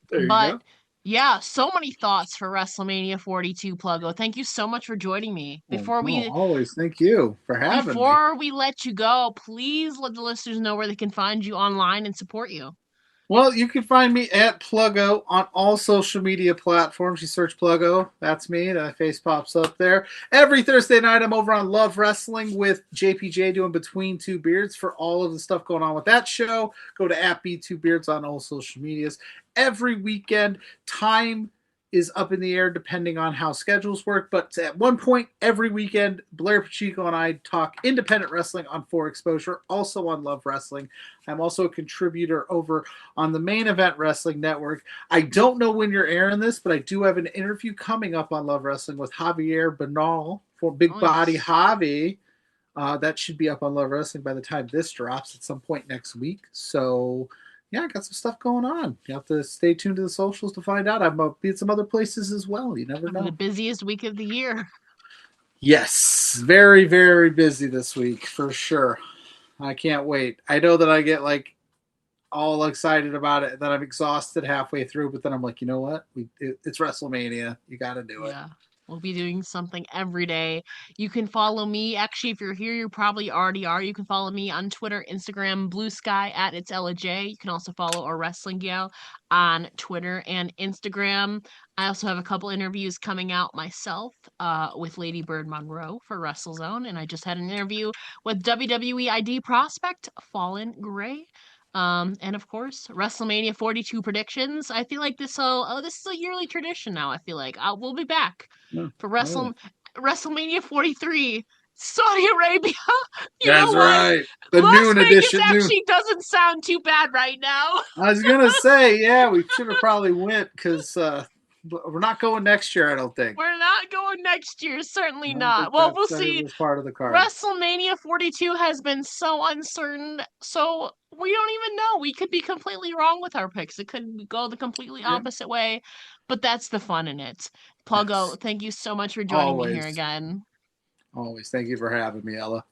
There you
but
go.
Yeah, so many thoughts for WrestleMania 42, Pluggo. Thank you so much for joining me.
Well, no, always. Thank you for having me.
Before we let you go, please let the listeners know where they can find you online and support you.
Well, you can find me at Pluggo on all social media platforms. You search Pluggo, that's me. The face pops up there. Every Thursday night, I'm over on Love Wrestling with JPJ doing Between Two Beards for all of the stuff going on with that show. Go to at B2Beards on all social medias. Every weekend, time is up in the air depending on how schedules work. But at one point every weekend, Blair Pacheco and I talk independent wrestling on 4Exposure, also on Love Wrestling. I'm also a contributor over on the Main Event Wrestling Network. I don't know when you're airing this, but I do have an interview coming up on Love Wrestling with Javier Bernal for Big Body
Nice.
Javi. That should be up on Love Wrestling by the time this drops at some point next week. So, yeah, I got some stuff going on. You have to stay tuned to the socials to find out. I'm going to be at some other places as well. You never
The
know.
busiest week of the year.
Yes, very, very busy this week for sure. I can't wait. I know that I get like all excited about it, and then I'm exhausted halfway through. But then I'm like, you know what? It's WrestleMania. You got to do it.
Yeah. We'll be doing something every day. You can follow me. Actually, if you're here, you probably already are. You can follow me on Twitter, Instagram, Blue Sky at it's Ella J. You can also follow a wrestling gal on Twitter and Instagram. I also have a couple interviews coming out myself with Lady Bird Monroe for WrestleZone, and I just had an interview with WWE ID prospect Fallen Gray. And of course, WrestleMania 42 predictions. I feel like this is a yearly tradition now. I feel like we'll be back
No,
for
oh,
WrestleMania 43, Saudi Arabia. You know
that's
what?
right. The
Las
noon
Vegas
edition. Noon.
actually doesn't sound too bad right now.
I was gonna say, yeah, we should have probably went because we're not going next year. I don't think.
We're not going next year,
I
certainly
don't
not.
think
Well, we'll
that's
see.
was part of the cards.
WrestleMania 42 has been so uncertain, so we don't even know. We could be completely wrong with our picks. It could go the completely
Yeah.
opposite way, but that's the fun in it.
Yes.
Pluggo, thank you so much for joining me here
Always.
again.
Always. Thank you for having me, Ella.